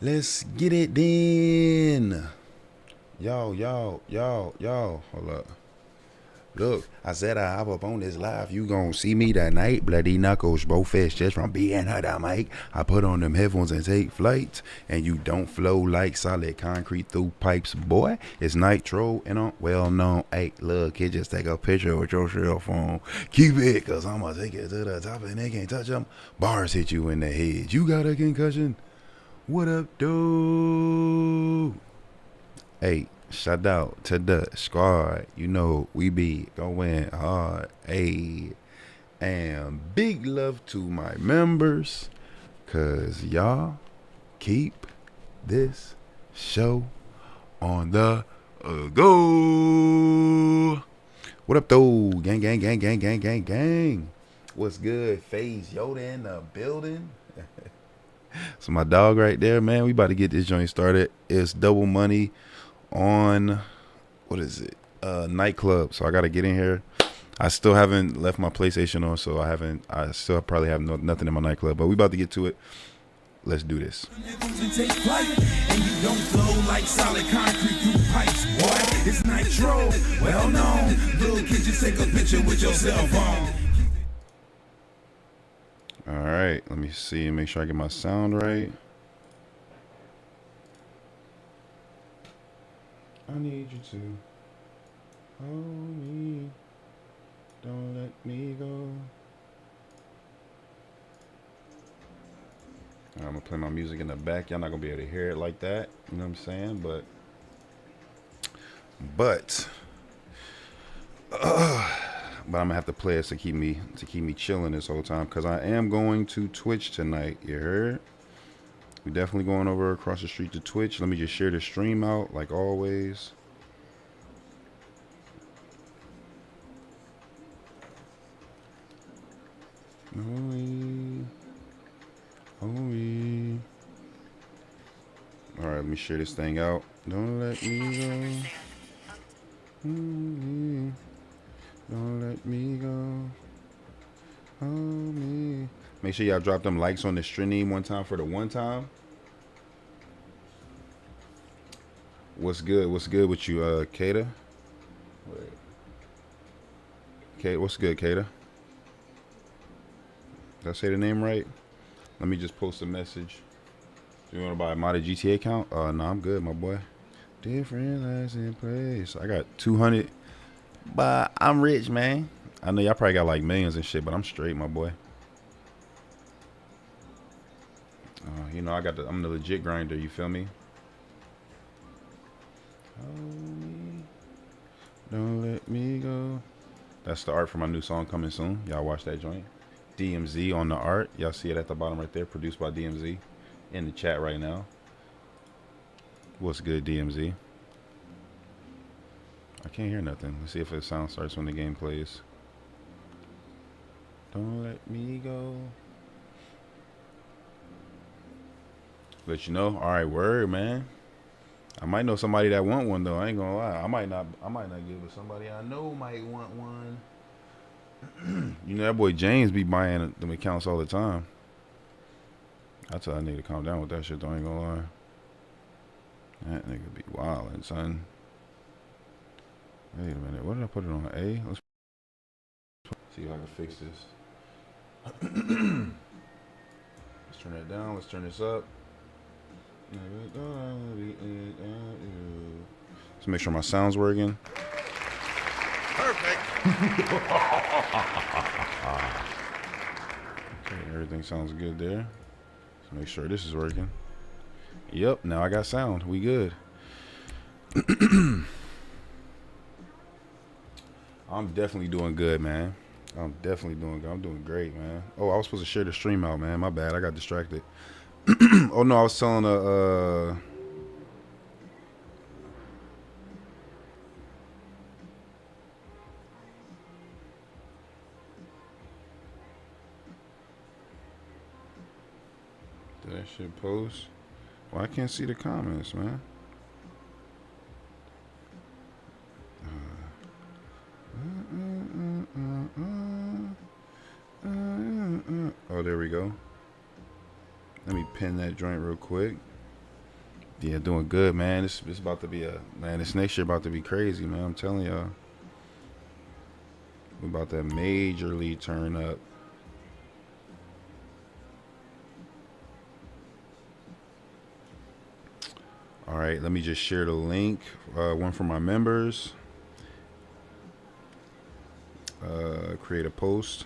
Let's get it then. Y'all. Hold up. Look, I said I hop up on this live. You gon' see me tonight. Bloody knuckles, both fists just from being her the mic. I put on them headphones and take flights. And you don't flow like solid concrete through pipes, boy. It's Nitro and I'm well known. Hey, look, kid, just take a picture with your cell phone. Keep it, cause I'ma take it to the top and they can't touch them. Bars hit you in the head. You got a concussion. Waddupp Dooee? Hey, shout out to the squad. You know we be going hard. Hey, and big love to my members, cause y'all keep this show on the go. What up, though? Gang. What's good? FaZe Yoda in the building. So my dog right there, man. We about to get this joint started. It's double money on, what is it? Nightclub. So I gotta get in here. I still haven't left my PlayStation on, so I still probably have nothing in my nightclub. But we about to get to it. Let's do this. Take flight, and you don't flow like solid concrete through pipes, boy. It's Nitro, well known. Little kid, just take a picture with your cell phone. All right, let me see and make sure I get my sound right. I need you to hold me, don't let me go. I'm gonna play my music in the back. Y'all not gonna be able to hear it like that, you know what I'm saying? But I'm gonna have to play it to keep me chilling this whole time, because I am going to Twitch tonight. You heard? We definitely going over across the street to Twitch. Let me just share the stream out like always. All right, let me share this thing out. Don't let me go. Don't let me go. Hold me. Make sure y'all drop them likes on the stream one time for the one time. What's good? What's good with you, Kata? Kate, what's good, Kata? Did I say the name right? Let me just post a message. You want to buy a modded GTA account? No, I'm good, my boy. Different lives in place. I got 200, but I'm rich, man. I know y'all probably got like millions and shit, but I'm straight, my boy. You know, I'm the legit grinder, you feel me? Don't let me go. That's the art for my new song coming soon. Y'all watch that joint. DMZ on the art. Y'all see it at the bottom right there. Produced by DMZ. In the chat right now. What's good, DMZ? I can't hear nothing. Let's see if the sound starts when the game plays. Don't let me go. Let you know. All right, word, man. I might know somebody that want one though. I ain't gonna lie. I might not give it to somebody I know might want one. You know that boy James be buying them accounts all the time. I tell that nigga to calm down with that shit though, I ain't gonna lie. That nigga be wildin', son. Wait a minute, what did I put it on? A? Let's see if I can fix this. Let's turn that down, let's turn this up. Let's make sure my sound's working. Perfect. Okay, everything sounds good there. Let's make sure this is working. Yep, now I got sound. We good. I'm definitely doing good, man. I'm definitely doing good. I'm doing great, man. Oh, I was supposed to share the stream out, man. My bad. I got distracted. Oh no, I was telling did that shit post? Well, I can't see the comments, man. Oh, there we go. Let me pin that joint real quick. Yeah, doing good, man. This about to be this next year about to be crazy, man. I'm telling y'all. We're about to majorly turn up. All right, let me just share the link. One for my members. Create a post.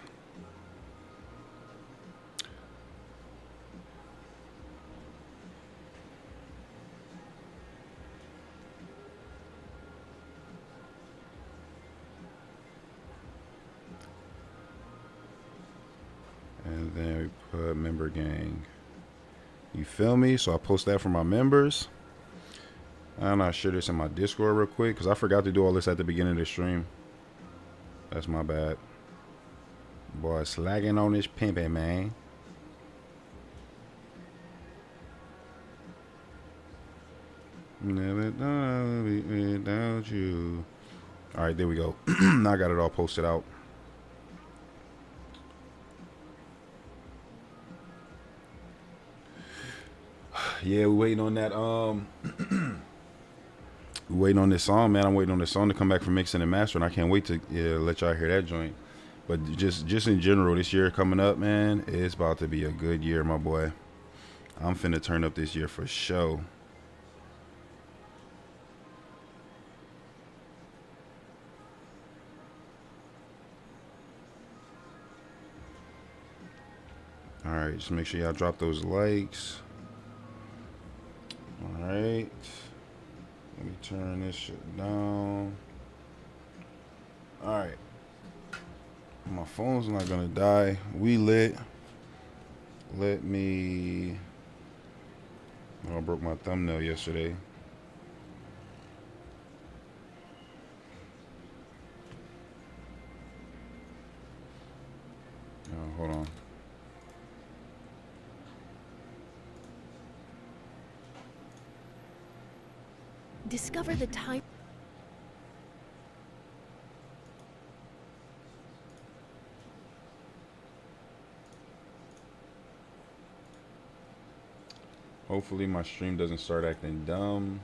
And then we put member gang. You feel me? So I post that for my members. I'm not sure this in my Discord real quick because I forgot to do all this at the beginning of the stream. That's my bad. Boy, slagging on this pimping, man. Never thought I would be without you. All right, there we go. Now I got it all posted out. Yeah, we waiting on that. We waiting on this song, man. I'm waiting on this song to come back from mixing and mastering. I can't wait to let y'all hear that joint. But just in general, this year coming up, man, it's about to be a good year, my boy. I'm finna turn up this year for sure. All right, just make sure y'all drop those likes. All right. Let me turn this shit down. All right. My phone's not gonna die. We lit. Let me. Oh, I broke my thumbnail yesterday. Oh, hold on. Discover the time. Hopefully my stream doesn't start acting dumb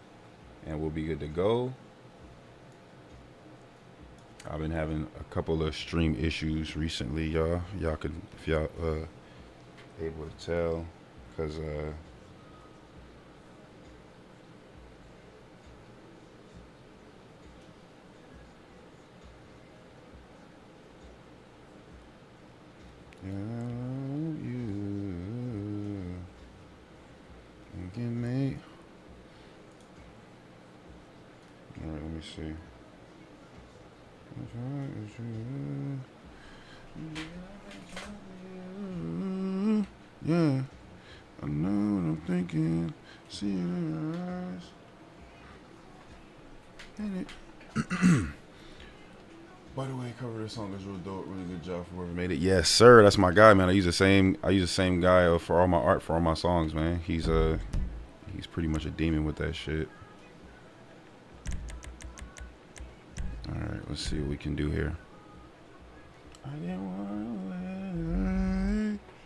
and we'll be good to go. I've been having a couple of stream issues recently, y'all. Y'all could, if y'all able to tell, cause see. Yeah, I know what I'm thinking. See it in your eyes. Hit it. By the way, cover this song is real dope. Really good job for whoever made it. Yes, sir. That's my guy, man. I use the same guy for all my art for all my songs, man. He's pretty much a demon with that shit. All right, let's see what we can do here. I didn't want to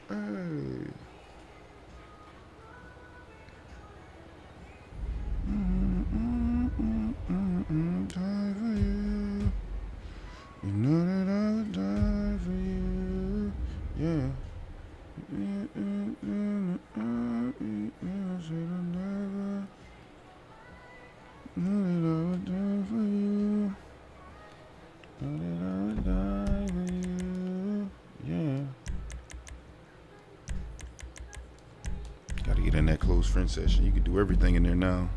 let hey. Die for you. You know that I would die for you. Yeah. I said I'll never. Know that I would die for you. Know that I would die for you. Yeah. Gotta get in that close friend session. You can do everything in there now.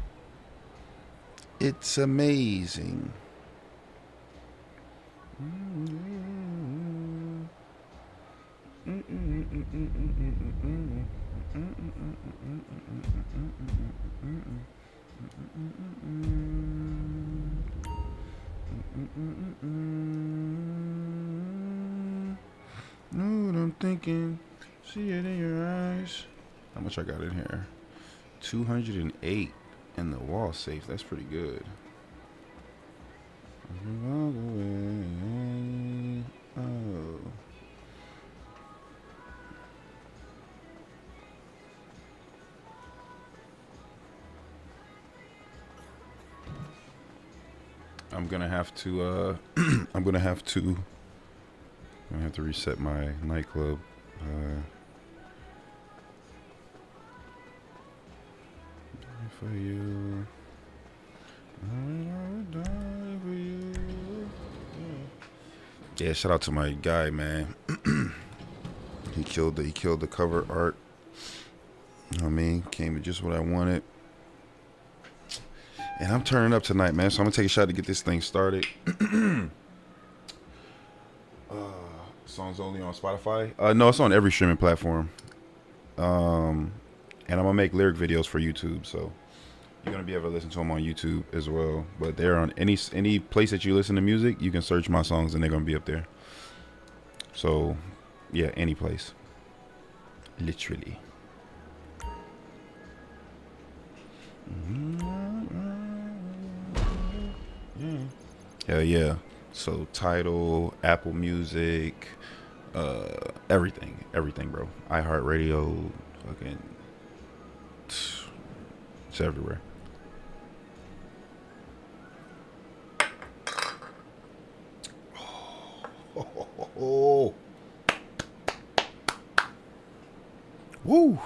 It's amazing. Know what I'm thinking. See it in your eyes. How much I got in here? 208 in the wall safe. That's pretty good. Oh. I'm gonna have to I'm gonna have to reset my nightclub. For you, I would die for you. Yeah, shout out to my guy, man. He killed the cover art. You know what I mean? Came with just what I wanted. And I'm turning up tonight, man. So I'm gonna take a shot to get this thing started. Song's only on Spotify. No, it's on every streaming platform. And I'm gonna make lyric videos for YouTube, so you're gonna be able to listen to them on YouTube as well. But they're on any place that you listen to music. You can search my songs, and they're gonna be up there. So, yeah, any place, literally. Hell yeah. So Tidal, Apple Music, everything, bro. iHeartRadio, fucking, it's everywhere. Oh. Woo.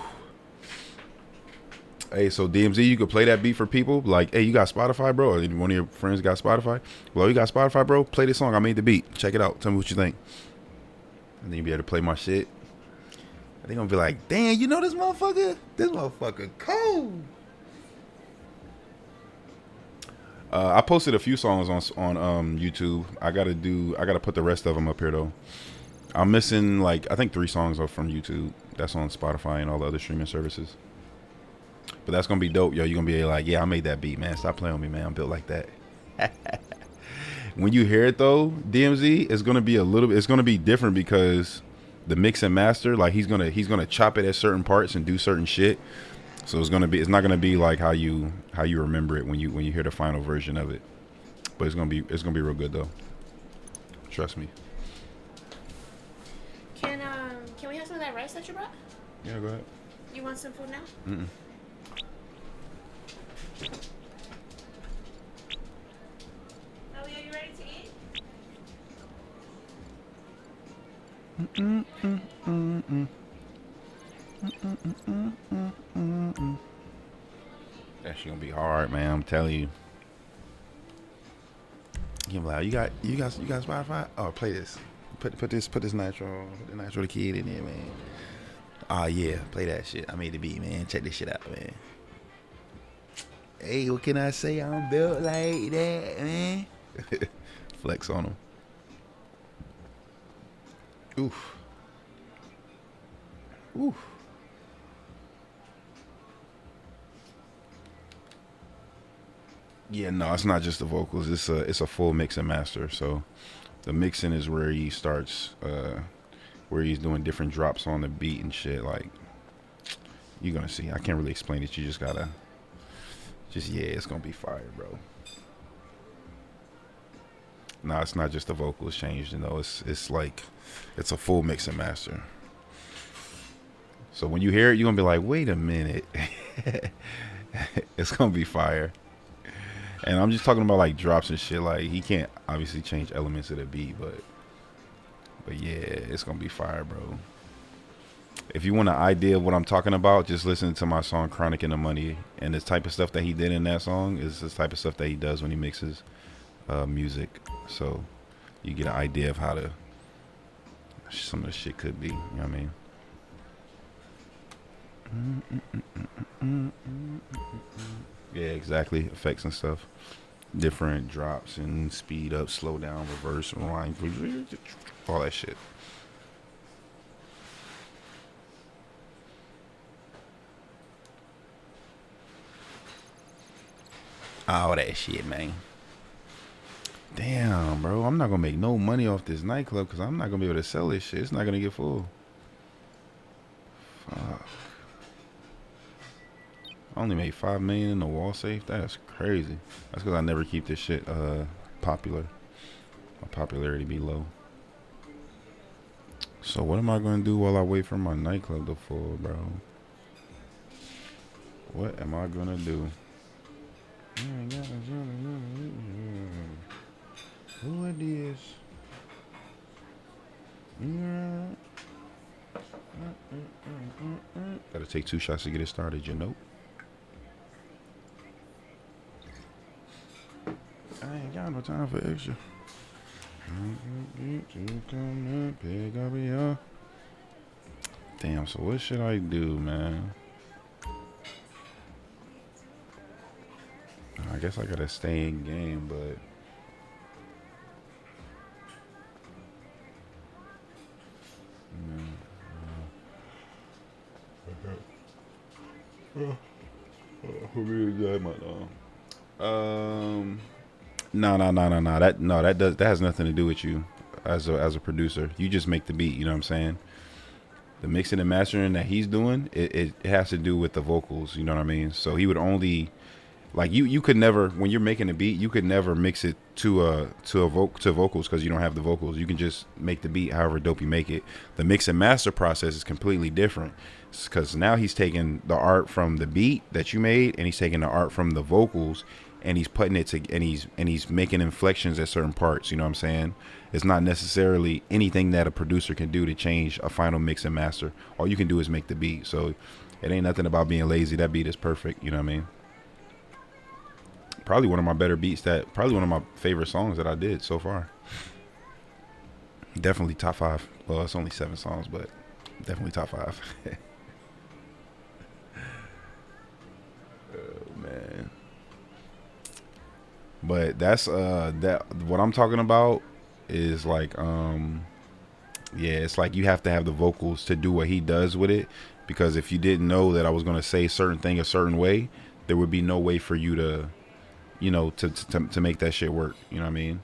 Hey, so DMZ, you could play that beat for people. Like, hey, you got Spotify, bro? Or one of your friends got Spotify? Well, you got Spotify, bro? Play this song. I made the beat. Check it out. Tell me what you think. And then you'll be able to play my shit. And they're going to be like, damn, you know this motherfucker? This motherfucker cold. I posted a few songs on YouTube. I gotta put the rest of them up here though. I'm missing like I think 3 songs are from YouTube. That's on Spotify and all the other streaming services. But that's gonna be dope, yo. You're gonna be like, yeah, I made that beat, man. Stop playing with me, man. I'm built like that. When you hear it though, DMZ, it's gonna be it's gonna be different because the mix and master, like he's gonna chop it at certain parts and do certain shit. So it's not gonna be like how you remember it when you hear the final version of it. But it's gonna be real good though. Trust me. Can we have some of that rice that you brought? Yeah, go ahead. You want some food now? Mm-mm. Are you ready to eat? That shit gonna be hard, man. I'm telling you. You got Spotify? Oh, play this. Put this Nitro. Put the Nitro the Kid in there, man. Yeah, play that shit. I made the beat, man. Check this shit out, man. Hey, what can I say? I'm built like that, man. Flex on him. Oof. Oof. Yeah, no, it's not just the vocals. It's a full mix and master. So the mixing is where he starts, where he's doing different drops on the beat and shit. Like, you're gonna see. I can't really explain it. You just gotta, yeah, it's gonna be fire, bro. No, it's not just the vocals changed. You know, it's like, it's a full mix and master. So when you hear it, you're gonna be like, wait a minute. It's gonna be fire. And I'm just talking about like drops and shit. Like he can't obviously change elements of the beat, but yeah, it's gonna be fire, bro. If you want an idea of what I'm talking about, just listen to my song Chronic in the Money. And this type of stuff that he did in that song is this type of stuff that he does when he mixes music. So you get an idea of how some of the shit could be, you know what I mean? Yeah, exactly. Effects and stuff. Different drops and speed up, slow down, reverse, rewind, all that shit. All that shit, man. Damn, bro. I'm not gonna make no money off this nightclub because I'm not gonna be able to sell this shit. It's not gonna get full. Fuck. I only made $5 million in the wall safe. That's crazy. That's because I never keep this shit popular. My popularity be low. So what am I gonna do while I wait for my nightclub to full, bro? What am I gonna do? Who it is? Gotta take 2 shots to get it started, you know. I ain't got no time for extra. Damn, so what should I do, man? I guess I gotta stay in game, but that has nothing to do with you as a producer. You just make the beat, you know what I'm saying? The mixing and mastering that he's doing, it has to do with the vocals, you know what I mean? So he would only, like, you could never, when you're making a beat, you could never mix it to vocals because you don't have the vocals. You can just make the beat however dope you make it. The mix and master process is completely different because now he's taking the art from the beat that you made and he's taking the art from the vocals and he's putting it to, and he's making inflections at certain parts, you know what I'm saying? It's not necessarily anything that a producer can do to change a final mix and master. All you can do is make the beat. So it ain't nothing about being lazy. That beat is perfect, you know what I mean? Probably one of my better beats, probably one of my favorite songs that I did so far. Definitely top 5. Well, it's only 7 songs, but definitely top 5. Oh man. But that's what I'm talking about is like yeah, it's like you have to have the vocals to do what he does with it, because if you didn't know that I was going to say certain thing a certain way, there would be no way for you to, you know, to make that shit work, you know what I mean?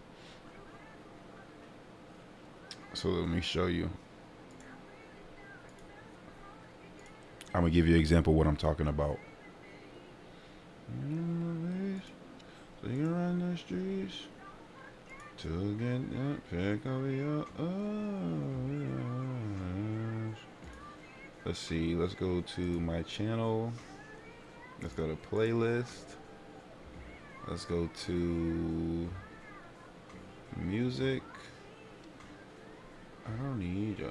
So let me show you. I'm gonna give you an example of what I'm talking about. So you can run the streets to get that pick of your eyes. Let's see, let's go to my channel. Let's go to playlist. Let's go to music. I don't need ya.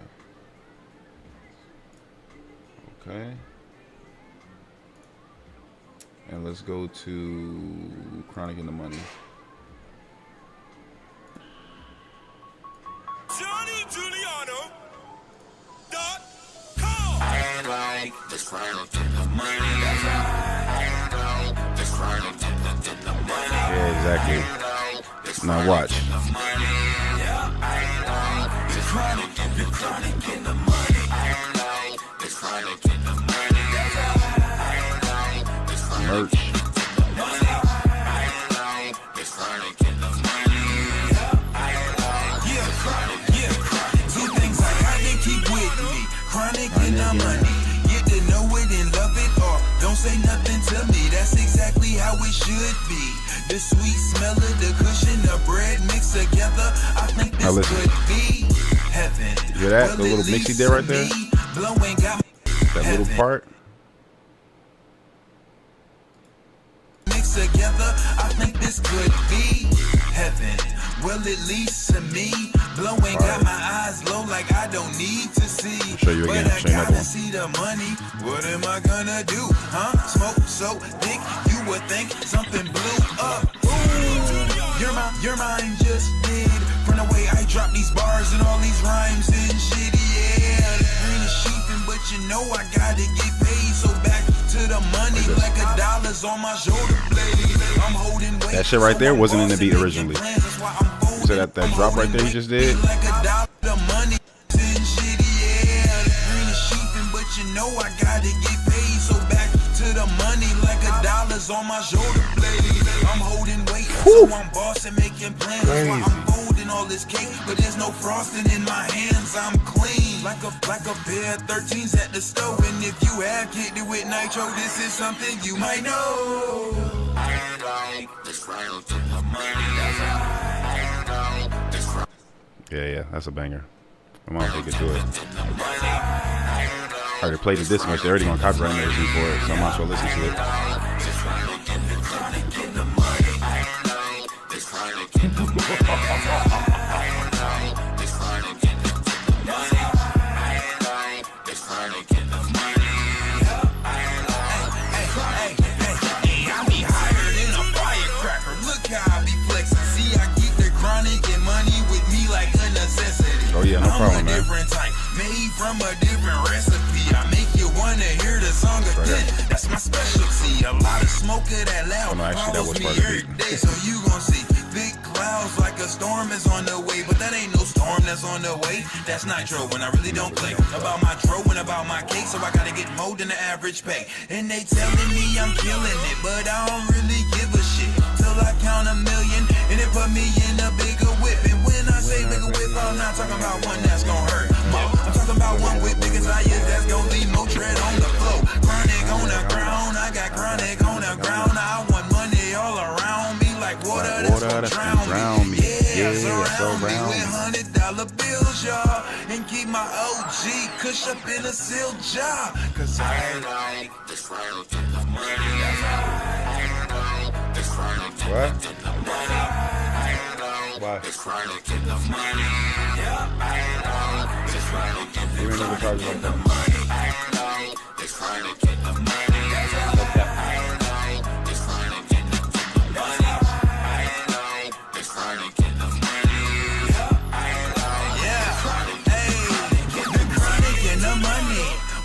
Okay. And let's go to Chronic in the Money. Yeah, exactly. Now watch. Merch. Chronic in the money. Get to know it and love it, or don't say nothing to me. That's exactly how it should be. The sweet smell of the cushion, the bread mixed together. I think this could be heaven. You hear that? The little mixy there right there? That little part. Mixed together, I think this could be heaven. Well, at least to me, blowing got my eyes low like I don't need to see. Show you again. But I gotta see the money. What am I gonna do? Huh? Smoke so thick, you would think something blew up. Ooh, your mind just did. From the way I drop these bars and all these rhymes and shit, yeah. The green is sheeping, but you know I gotta get paid. So back to the money like $1 on my shoulder blade. I'm holding weight. That shit right there wasn't in the beat originally. So that drop right there you just did. Like $1 the money and shit, yeah. The green is sheeping, but you know I gotta get paid. So back to the money like $1 on my shoulder blade. I'm holding weight, so I'm bossing, making plans. That's why I'm folding all this cake, but there's no frosting in my hands. I'm clean, like a pair of 13s at the stove. And if you have kicked it with Nitro, this is something you might know. Yeah, that's a banger. I'm on take it to it. I already played it this much. They're already gonna copyright me for it, so I might as well listen to it. yeah, no problem, man. Different type, made from a different recipe. I make you wanna hear the song again. That's my specialty. A lot of smoke of that loud. Oh, no, actually, that was follows part me of the every beat. day, so you gon' see big clouds like a storm is on the way. But that ain't no storm that's on the way. That's Nitro when I really don't play about my dro and about my cake. So I gotta get more than the average pay. And they telling me I'm killing it, but I don't really give a shit till I count a million and it put me in a bigger whip. And when I say bigger whip, I'm not talking about one that's gonna hurt more. I'm talking about one with bigger tires that's gonna leave more tread on the floor. Chronic on the ground, I got chronic on the ground. I want money all around me like water that's gonna drown me. Yeah, surround me with $100 bills, y'all, and keep my OG kush up in a sealed jar. Cause I like this round of money. What? Why? You ain't never talked about that.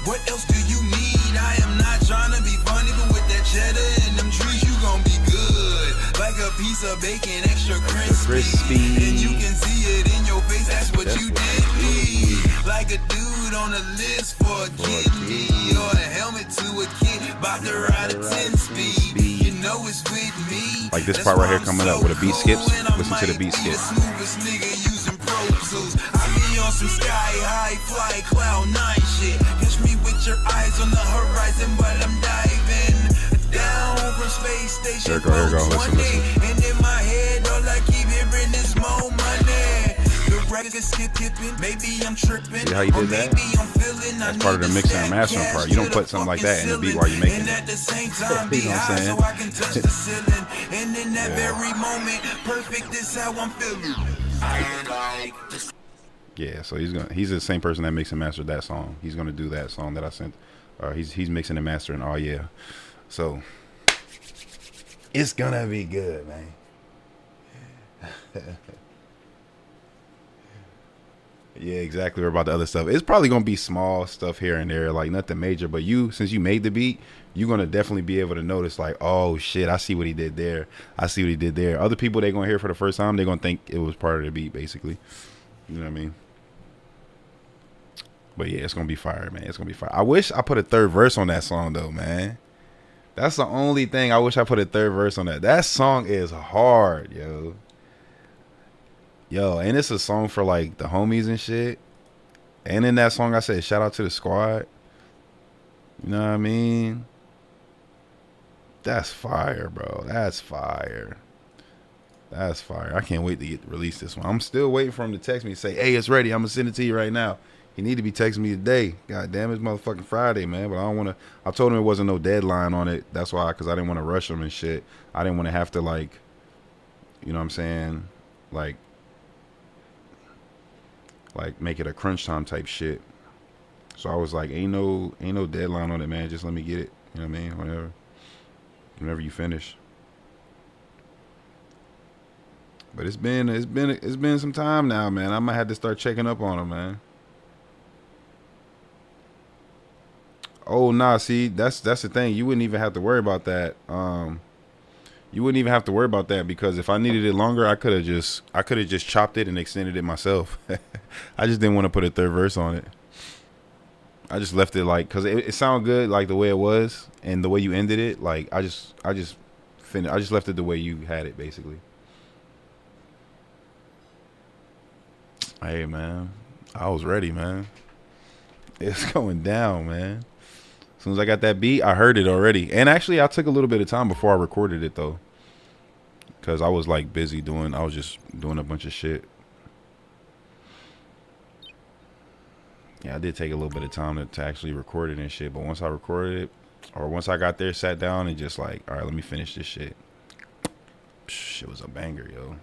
What else do you need? I am not trying to be funny, but with that cheddar and them trees, you gon' be good. Like a piece of bacon, extra crispy. And you can see it in your face, that's what you did need. Like a dude on a list for a kidney, or a helmet to a kid, about to ride a 10-speed. You know it's with me. Like this part right here coming up where the beat skips. Listen to the beat skip. I be on some sky high, fly cloud 9 shit. Catch me with your eyes on the horizon, but I'm diving down from space station. Here go. Listen. And in my head, all I keep hearing is more money. The record skipping, maybe I'm tripping. See how you did that? That's part of the mixing and mastering part. You don't put something like that in the beat while you're making it. At the same time, You know what I'm saying? so I can touch the ceiling. And in that very moment, perfect is how I'm feeling. Yeah, so he's the same person that mixed and mastered that song. He's gonna do that song that I sent. He's mixing and mastering Aaayyeee. So it's gonna be good, man. Yeah, exactly. We're about the other stuff. It's probably gonna be small stuff here and there, like nothing major. But since you made the beat, you're gonna definitely be able to notice, like, oh shit, I see what he did there. I see what he did there. Other people, they're gonna hear it for the first time, they're gonna think it was part of the beat, basically. You know what I mean? But yeah, it's gonna be fire, man. It's gonna be fire. I wish I put a third verse on that song though, man. That's the only thing. I wish I put a third verse on that. That song is hard, yo. And it's a song for like the homies and shit. And in that song I said shout out to the Squaaad. You know what I mean? That's fire, bro. That's fire. That's fire. I can't wait to release this one. I'm still waiting for him to text me and say, hey, it's ready. I'm gonna send it to you right now. He need to be texting me today. God damn, it's motherfucking Friday, man. But I don't want to. I told him it wasn't no deadline on it. That's why, because I didn't want to rush him and shit. I didn't want to have to, like, you know what I'm saying, like make it a crunch time type shit. So I was like, ain't no deadline on it, man. Just let me get it. You know what I mean? Whenever you finish. But it's been some time now, man. I might have to start checking up on him, man. Oh nah, see, that's the thing. You wouldn't even have to worry about that. You wouldn't even have to worry about that, because if I needed it longer, I could have just chopped it and extended it myself. I just didn't want to put a third verse on it. I just left it like, cause it sounded good like the way it was and the way you ended it. Like I just left it the way you had it, basically. Hey man, I was ready, man. It's going down, man. As soon as I got that beat, I heard it already. And actually, I took a little bit of time before I recorded it, though. Because I was, like, busy I was just doing a bunch of shit. Yeah, I did take a little bit of time to actually record it and shit. But once I recorded it, or once I got there, sat down and just like, all right, let me finish this shit. Shit was a banger, yo.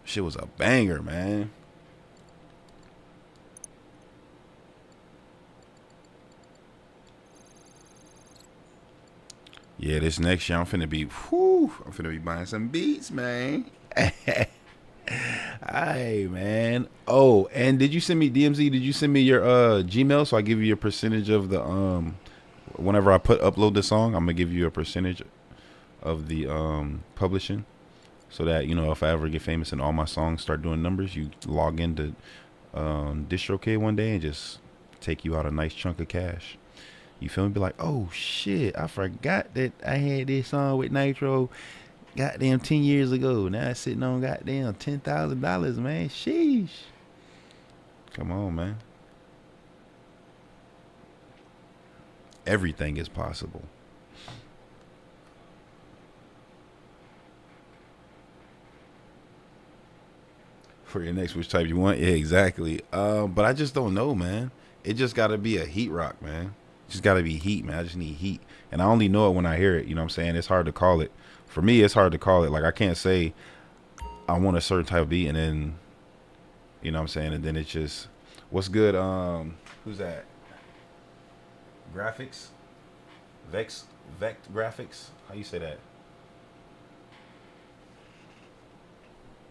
Shit was a banger, man. Yeah, this next year I'm finna be buying some beats, man. I'm Hey man. Oh, and did you send me DMZ? Did you send me your Gmail so I give you a percentage of the whenever I upload the song, I'm gonna give you a percentage of the publishing, so that, you know, if I ever get famous and all my songs start doing numbers, you log into DistroKid one day and just take you out a nice chunk of cash. You feel me? Be like, oh shit, I forgot that I had this song with Nitro goddamn 10 years ago. Now it's sitting on goddamn $10,000, man. Sheesh. Come on, man. Everything is possible. For your next, which type you want? Yeah, exactly. But I just don't know, man. It just gotta be a heat rock, man. It just gotta be heat, man. I just need heat. And I only know it when I hear it, you know what I'm saying? It's hard to call it. For me, it's hard to call it. Like, I can't say I want a certain type of beat and then, you know what I'm saying? And then it's just, what's good? Who's that? Graphics? Vect Graphics? How you say that?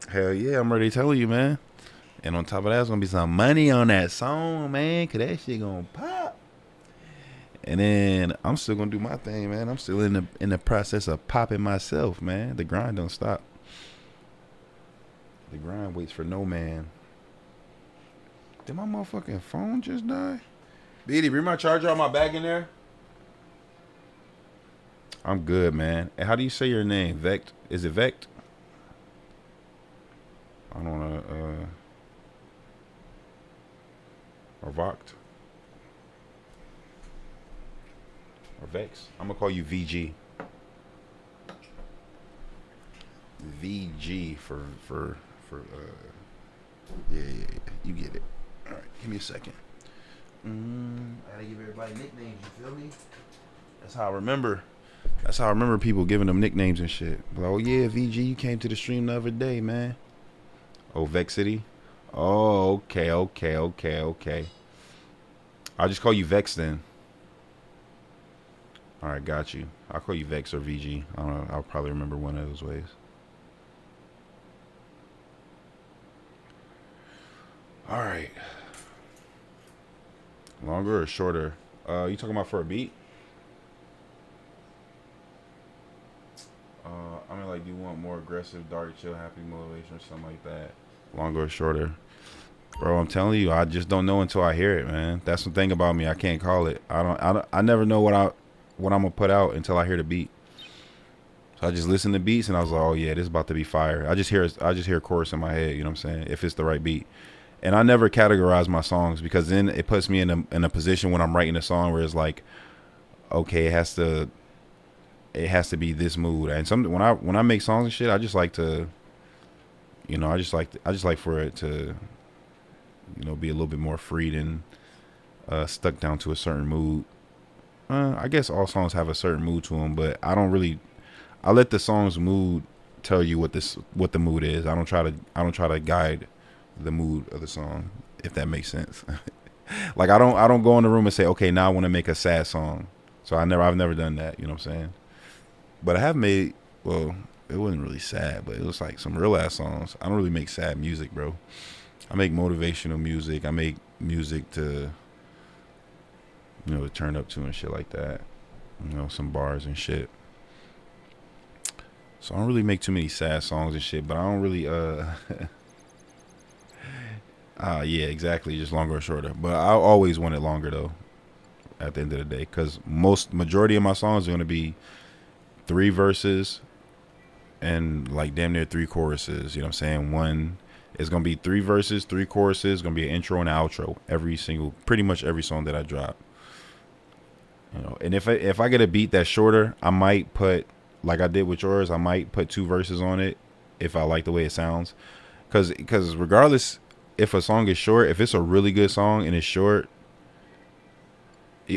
Hell yeah, I'm already telling you, man. And on top of that, there's gonna be some money on that song, man, cause that shit gonna pop. And then I'm still gonna do my thing, man. I'm still in the process of popping myself, man. The grind don't stop. The grind waits for no man. Did my motherfucking phone just die? Beatty, bring my charger out my bag in there. I'm good, man. And how do you say your name? Vect? Is it Vect? I don't wanna or Voct or Vex. I'm gonna call you VG. VG for yeah, you get it. All right, give me a second. I gotta give everybody nicknames. You feel me? That's how I remember. That's how I remember people giving them nicknames and shit. Like, oh yeah, VG, you came to the stream the other day, man. Oh, Vex City. Oh, okay. I'll just call you Vex then. All right, got you. I'll call you Vex or VG. I don't know. I'll probably remember one of those ways. All right. Longer or shorter? You talking about for a beat? I mean, like, do you want more aggressive, dark, chill, happy motivation or something like that? Longer or shorter? Bro, I'm telling you, I just don't know until I hear it, man. That's the thing about me. I can't call it. I never know what I'm gonna put out until I hear the beat. So I just listen to beats and I was like, oh yeah, this is about to be fire. I just hear a chorus in my head, you know what I'm saying? If it's the right beat. And I never categorize my songs, because then it puts me in a position when I'm writing a song where it's like, okay, it has to be this mood. And when I make songs and shit, I just like to, you know, I just like for it to, you know, be a little bit more free than stuck down to a certain mood. I guess all songs have a certain mood to them, but I let the song's mood tell you what the mood is. I don't try to guide the mood of the song, if that makes sense. Like, I don't go in the room and say, okay, now I want to make a sad song. So I've never done that, you know what I'm saying? But I have made, well, it wasn't really sad, but it was like some real ass songs. I don't really make sad music, bro. I make motivational music. I make music to, you know, to turn up to and shit like that. You know, some bars and shit. So I don't really make too many sad songs and shit, but I don't really yeah, exactly, just longer or shorter. But I always want it longer though, at the end of the day, because majority of my songs are going to be 3 verses and like damn near 3 choruses. You know what I'm saying? It's going to be 3 verses, 3 choruses, going to be an intro and an outro pretty much every song that I drop. You know, and if I get a beat that's shorter, I might put, like I did with yours, I might put 2 verses on it if I like the way it sounds. Because regardless, if a song is short, if it's a really good song and it's short,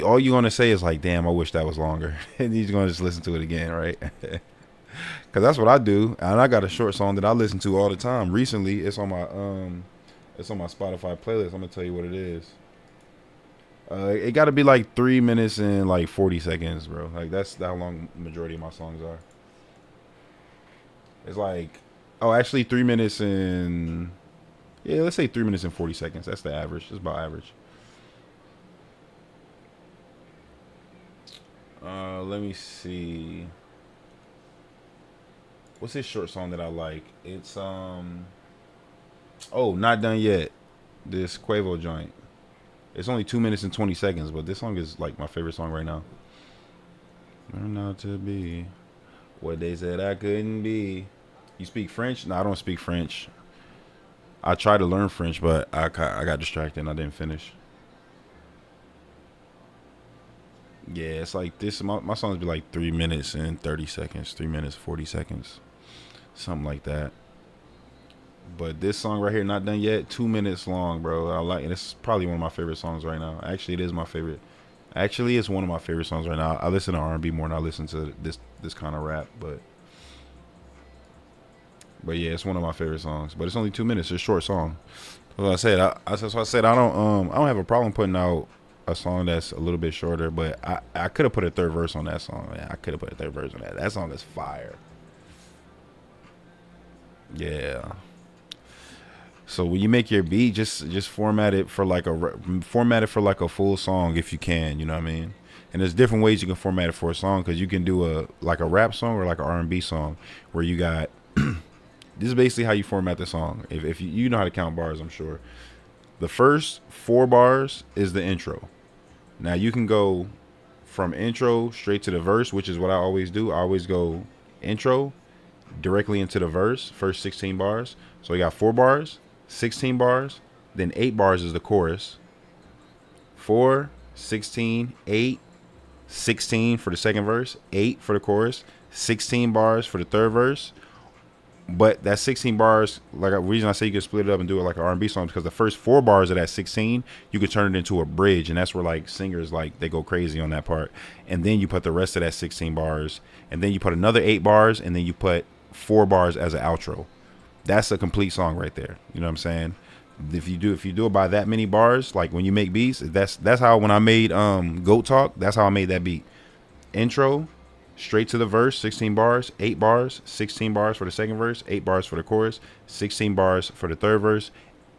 all you're going to say is like, damn, I wish that was longer. And you're going to just listen to it again, right? Because that's what I do. And I got a short song that I listen to all the time. Recently, it's on my Spotify playlist. I'm going to tell you what it is. It got to be like 3 minutes and like 40 seconds, bro. Like, that's how long the majority of my songs are. It's like, oh, actually 3 minutes and Yeah, let's say 3 minutes and 40 seconds. That's the average. That's about average. Let me see. What's this short song that I like? It's oh, Not Done Yet. This Quavo joint. It's only 2 minutes and 20 seconds, but this song is like my favorite song right now. Learn not to be what they said I couldn't be. You speak French? No, I don't speak French. I tried to learn French, but I got distracted and I didn't finish. Yeah, it's like this. My songs be like 3 minutes and 30 seconds, 3 minutes, 40 seconds, something like that. But this song right here, Not Done Yet, 2 minutes long, bro. I like it. It's probably one of my favorite songs right now. Actually, it is my favorite. Actually, it's one of my favorite songs right now. I listen to R&B more than I listen to this kind of rap, but yeah, it's one of my favorite songs. But it's only 2 minutes. It's a short song. Like I said, I don't have a problem putting out a song that's a little bit shorter, but I could have put a third verse on that song, man. I could have put a third verse on that. That song is fire. Yeah. So when you make your beat, just format it for like a full song if you can, you know what I mean? And there's different ways you can format it for a song, because you can do a rap song or like an R&B song where you got this is basically how you format the song. If you know how to count bars, I'm sure. The first 4 bars is the intro. Now you can go from intro straight to the verse, which is what I always do. I always go intro directly into the verse, first 16 bars. So you got 4 bars, 16 bars, then 8 bars is the chorus. 4, 16, 8, 16 for the second verse, 8 for the chorus, 16 bars for the third verse. But that 16 bars, like the reason I say you can split it up and do it like an R&B song, because the first 4 bars of that 16, you can turn it into a bridge, and that's where like singers, like, they go crazy on that part. And then you put the rest of that 16 bars, and then you put another 8 bars, and then you put 4 bars as an outro. That's a complete song right there. You know what I'm saying? If you do it by that many bars, like when you make beats, that's how, when I made Goat Talk, that's how I made that beat. Intro, straight to the verse, 16 bars, 8 bars, 16 bars for the second verse, 8 bars for the chorus, 16 bars for the third verse,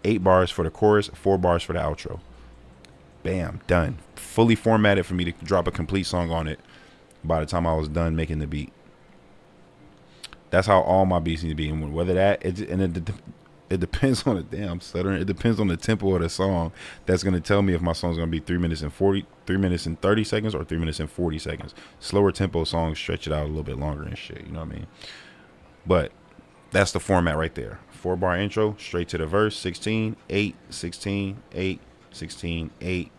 8 bars for the chorus, 4 bars for the outro. Bam, done. Fully formatted for me to drop a complete song on it by the time I was done making the beat. That's how all my beats need to be. And whether that, it depends on the damn stuttering. It depends on the tempo of the song. That's going to tell me if my song's going to be 3 minutes and 30 seconds or 3 minutes and 40 seconds. Slower tempo songs stretch it out a little bit longer and shit. You know what I mean? But that's the format right there. 4 bar intro, straight to the verse, 16, 8, 16, 8, 16, 8,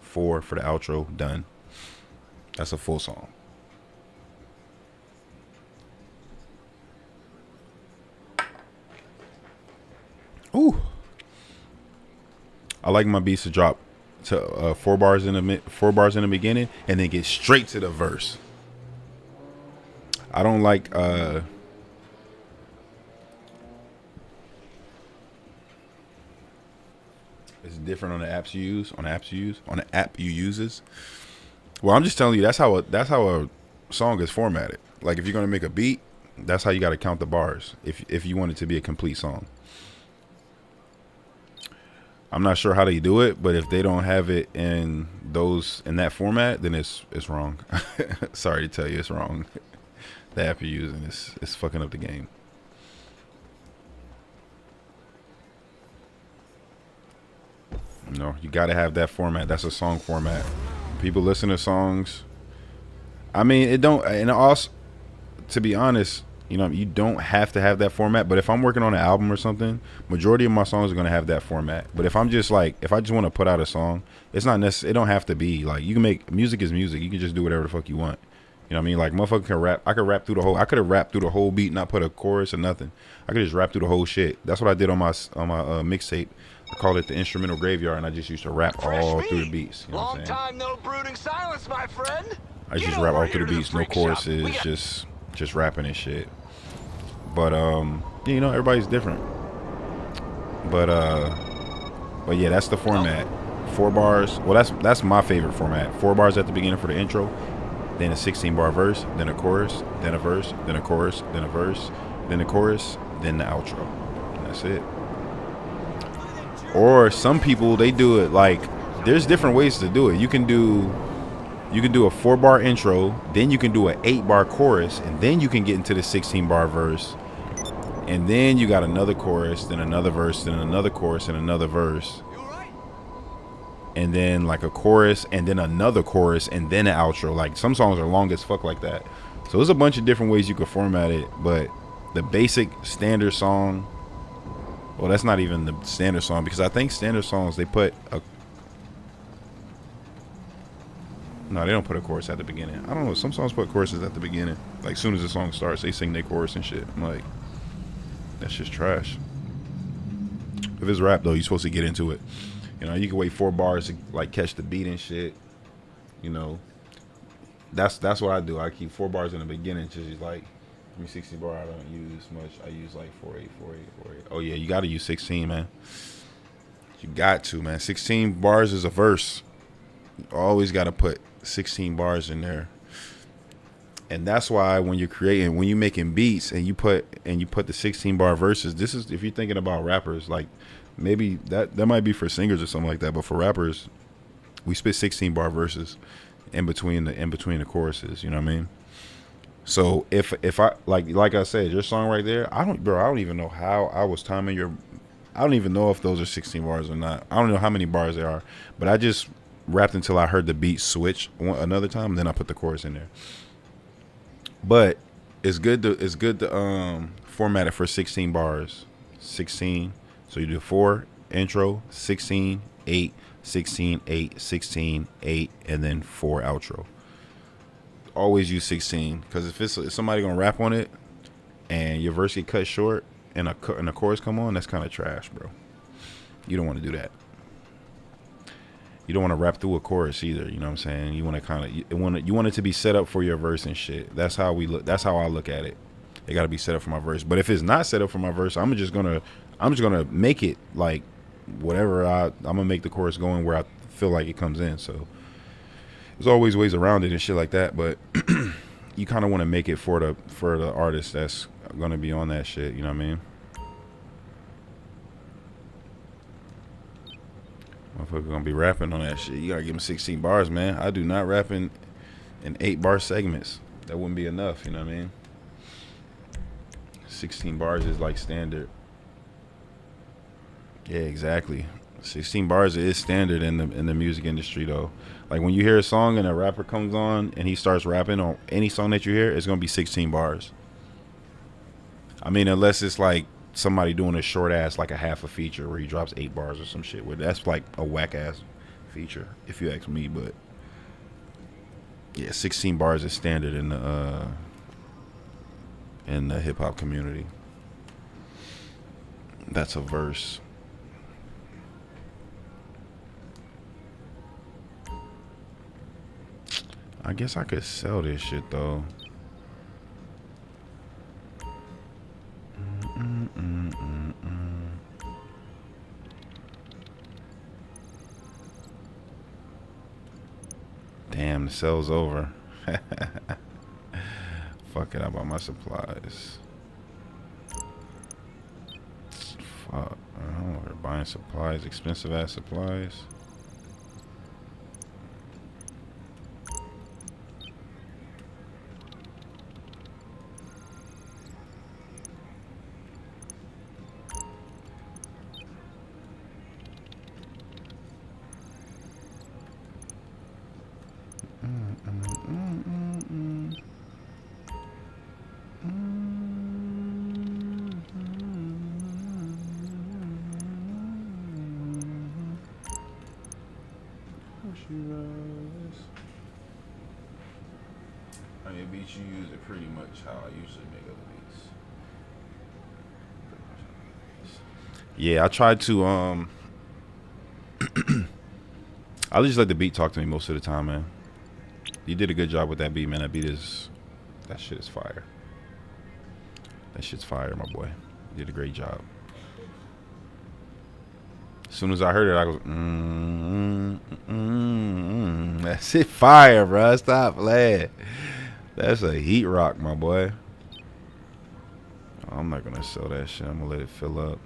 4 for the outro, done. That's a full song. Ooh, I like my beats to drop to 4 bars in the beginning and then get straight to the verse. I don't like it's different on the apps you use. On the app you uses. Well, I'm just telling you, that's how a song is formatted. Like if you're gonna make a beat, that's how you got to count the bars. If you want it to be a complete song. I'm not sure how they do it, but if they don't have it in that format, then it's wrong. Sorry to tell you, it's wrong. The app you're using is fucking up the game. No, you gotta have that format. That's a song format. People listen to songs. I mean, it don't, and also, to be honest, you know, you don't have to have that format. But if I'm working on an album or something, majority of my songs are gonna have that format. But if I'm just like, if I just want to put out a song, it's not necessary. It don't have to be like, you can make music is music. You can just do whatever the fuck you want. You know what I mean? Like motherfucker can rap. I could rap through the whole. I could have rapped through the whole beat, not put a chorus or nothing. I could just rap through the whole shit. That's what I did on my mixtape. I called it the Instrumental Graveyard, and I just used to rap all through the beats. You know what I'm saying? Long time no brooding silence, my friend. I just rap all through the beats, no choruses, just rapping and shit. But you know, everybody's different. But yeah, that's the format. 4 bars. Well, that's my favorite format. 4 bars at the beginning for the intro, then a 16-bar verse, then a chorus, then a verse, then a chorus, then a verse, then a chorus, then the outro. And that's it. Or some people, they do it like, there's different ways to do it. You can do a 4-bar intro, then you can do an 8-bar chorus, and then you can get into the 16-bar verse. And then you got another chorus, then another verse, then another chorus, and another verse. And then like a chorus, and then another chorus, and then an outro. Like some songs are long as fuck like that. So there's a bunch of different ways you could format it, but the basic standard song, well, that's not even the standard song, because I think standard songs, they put a, no, they don't put a chorus at the beginning. I don't know, some songs put choruses at the beginning. Like as soon as the song starts, they sing their chorus and shit. I'm like, that's just trash. If it's rap though, you're supposed to get into it. You know, you can wait 4 bars to like catch the beat and shit. You know, that's what I do. I keep 4 bars in the beginning, just like, I mean, 16 bar I don't use much. I use like 4/8, 4/8, 4/8. Oh yeah, you got to use 16, man. You got to, man. 16 bars is a verse. You always got to put 16 bars in there. And that's why when you're creating, when you're making beats and you put the 16 bar verses, this is, if you're thinking about rappers, like maybe that might be for singers or something like that, but for rappers, we spit 16 bar verses in between the choruses, you know what I mean? So if I like I said, your song right there, I don't even know how I was timing your, I don't even know if those are 16 bars or not. I don't know how many bars there are, but I just rapped until I heard the beat switch another time, then I put the chorus in there. But it's good to format it for 16 bars. 16. So you do 4 intro, 16, 8, 16, 8, 16, 8, and then 4 outro. Always use 16, because if somebody gonna rap on it and your verse get cut short and a chorus come on, that's kind of trash, bro. You don't want to do that. You don't want to rap through a chorus either. You know what I'm saying? You want to kind of you want it to be set up for your verse and shit. That's how we look. That's how I look at it. It got to be set up for my verse. But if it's not set up for my verse, I'm just gonna make it like whatever. I'm gonna make the chorus going where I feel like it comes in. So there's always ways around it and shit like that. But you kind of want to make it for the artist that's gonna be on that shit. You know what I mean? Motherfucker gonna be rapping on that shit. You gotta give him 16 bars, man. I do not rap in 8-bar segments. That wouldn't be enough, you know what I mean? 16 bars is like standard. Yeah, exactly. 16 bars is standard in the music industry though. Like when you hear a song and a rapper comes on and he starts rapping on any song that you hear, it's gonna be 16 bars. I mean, unless it's like somebody doing a short ass, like a half a feature where he drops 8 bars or some shit, where that's like a whack ass feature if you ask me. But yeah, 16 bars is standard in the hip hop community. That's a verse. I guess I could sell this shit though. Damn, the sale's over. Fuck it, I bought my supplies. Fuck, I don't know, they're buying supplies, expensive ass supplies. I mean, beats you use it pretty much how I usually make other beats. Yeah, I tried to I just let the beat talk to me most of the time, man. You did a good job with that beat, man. That shit is fire. That shit's fire, my boy. You did a great job. As soon as I heard it, I was, that shit fire, bro. Stop playing. That's a heat rock, my boy. I'm not gonna sell that shit. I'm gonna let it fill up.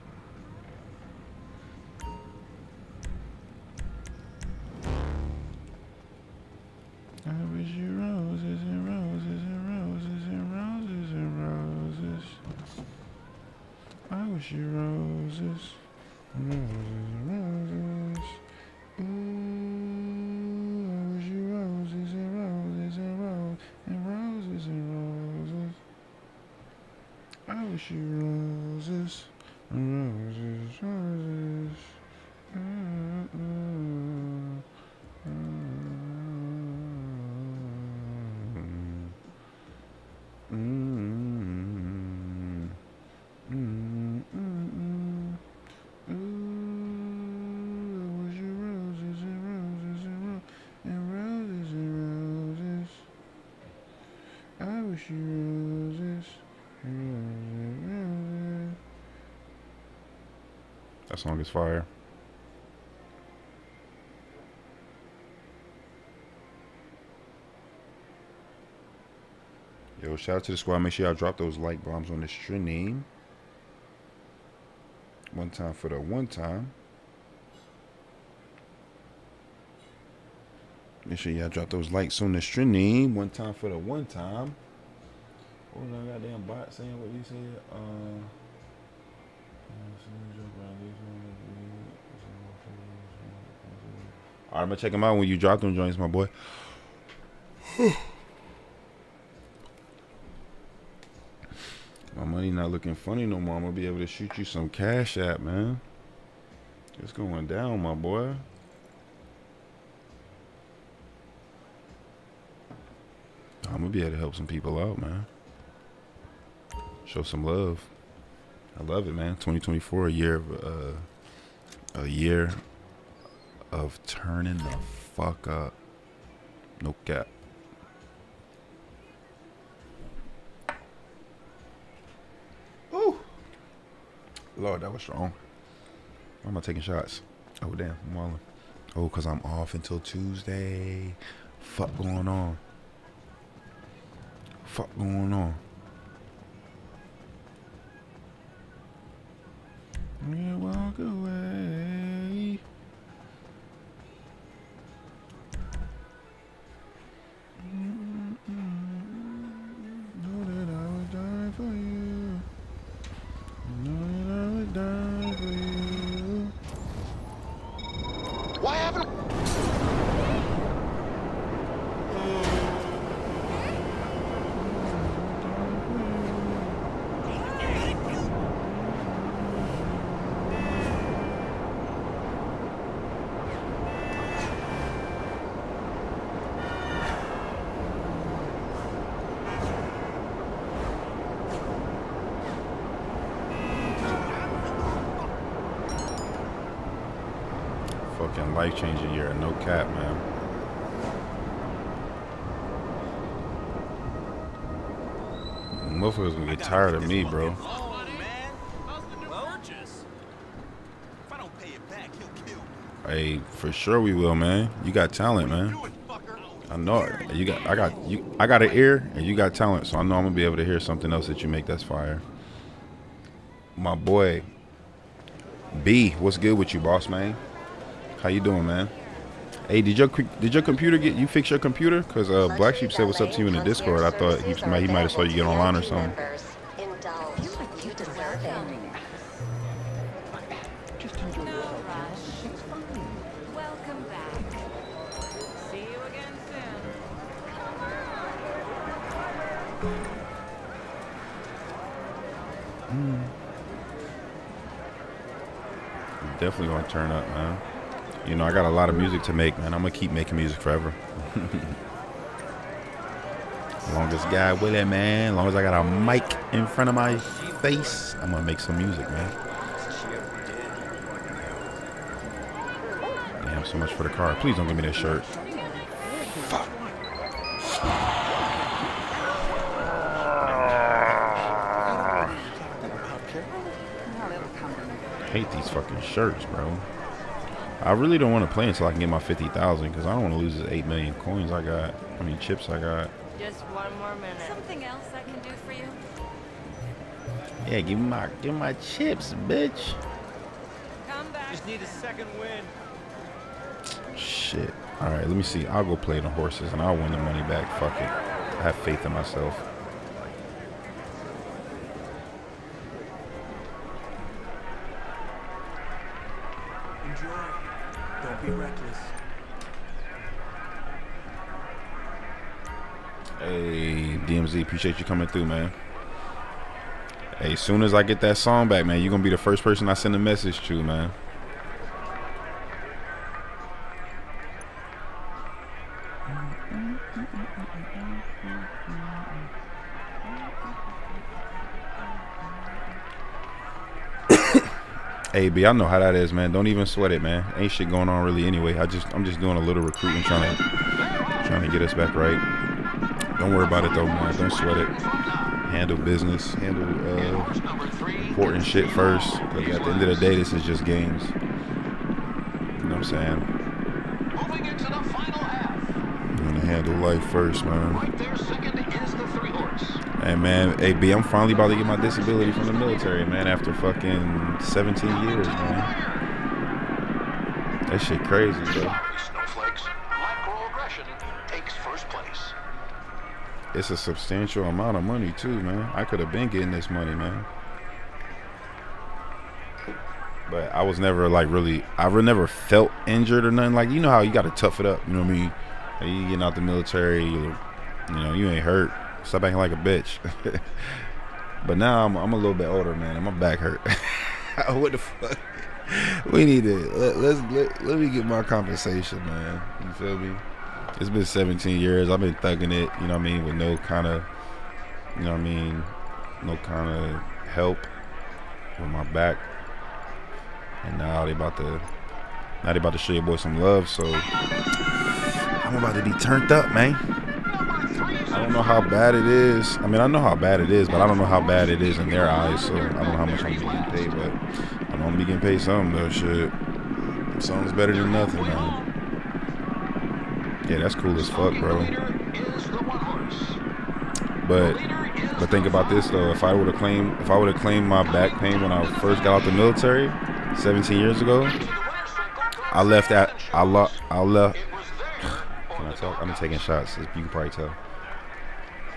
wish you roses, roses, roses. Ooh, I wish you roses and roses and roses and roses and roses. I wish you roses and roses, roses. That song is fire. Yo, shout out to the squad. Make sure y'all drop those like bombs on the stream. One time for the one time. Make sure y'all drop those likes on the stream. One time for the one time. What was that goddamn bot saying what he said? Alright, I'm gonna check them out when you drop them joints, my boy. My money not looking funny no more. I'm gonna be able to shoot you some cash app, man. It's going down, my boy. I'm gonna be able to help some people out, man. Show some love. I love it, man. 2024, a year of turning the fuck up. No cap. Ooh. Lord, that was strong. Why am I taking shots? Oh, damn. I'm walling. Oh, because I'm off until Tuesday. Fuck going on? Fuck going on? You walk away. Know that I would die for you. Know that I would die for you. Why haven't Fucking life-changing year, no cap, man. Motherfuckers gonna get tired of me, bro. Hey, for sure we will, man. You got talent, man. I know it. I got an ear and you got talent, so I know I'm gonna be able to hear something else that you make that's fire. My boy B, what's good with you, boss man? How you doing, man? Hey, did your computer get you fix your computer? Cause Black Sheep said what's up to you in the Discord. I thought he might have saw you get online or something. Welcome back. See you again soon. Definitely gonna turn up, man. You know, I got a lot of music to make, man. I'm gonna keep making music forever. Longest guy with it, man. Long as I got a mic in front of my face, I'm gonna make some music, man. Damn, so much for the car. Please don't give me that shirt. Fuck. I hate these fucking shirts, bro. I really don't want to play until I can get my 50,000 because I don't want to lose the 8 million coins I got. I mean, chips I got. Just one more minute. Something else I can do for you? Yeah, give me my chips, bitch. Come back. just need a second win? Shit. All right, let me see. I'll go play the horses and I'll win the money back. Fuck it. I have faith in myself. Don't be reckless. Hey, DMZ, appreciate you coming through, man. Hey, as soon as I get that song back, man, you're gonna be the first person I send a message to, man. Hey, B, I know how that is, man. Don't even sweat it, man. Ain't shit going on really anyway. I'm just doing a little recruiting, trying to get us back right. Don't worry about it though, man. Don't sweat it. Handle business. Handle important shit first. Because at the end of the day, this is just games. You know what I'm saying? Moving into the final half. I'm gonna handle life first, man. Right there, second is the 3-horse. Hey, man. Hey, B, I'm finally about to get my disability from the military, man. After fucking 17 years, man. That shit crazy, bro. Snowflakes. Microaggression takes first place. It's a substantial amount of money too, man. I could have been getting this money, man. But I was never like really, I never felt injured or nothing. Like, you know how you got to tough it up, you know what I mean? Like, you getting out the military, you know, you ain't hurt. Stop acting like a bitch. But now I'm a little bit older, man, and my back hurt. What the fuck? We need to let me get my compensation, man. You feel me? It's been 17 years. I've been thugging it, you know what I mean, with no kind of, you know what I mean, no kind of help with my back. And now they about to show your boy some love, so I'm about to be turned up, man. I don't know how bad it is. I mean, I know how bad it is, but I don't know how bad it is in their eyes, so I don't know how much I'm getting paid, but I'm gonna be getting paid something though, shit. Something's better than nothing, man. Yeah, that's cool as fuck, bro. But think about this though. If I would have claimed my back pain when I first got out the military 17 years ago, I left. Can I talk? I'm taking shots. You can probably tell.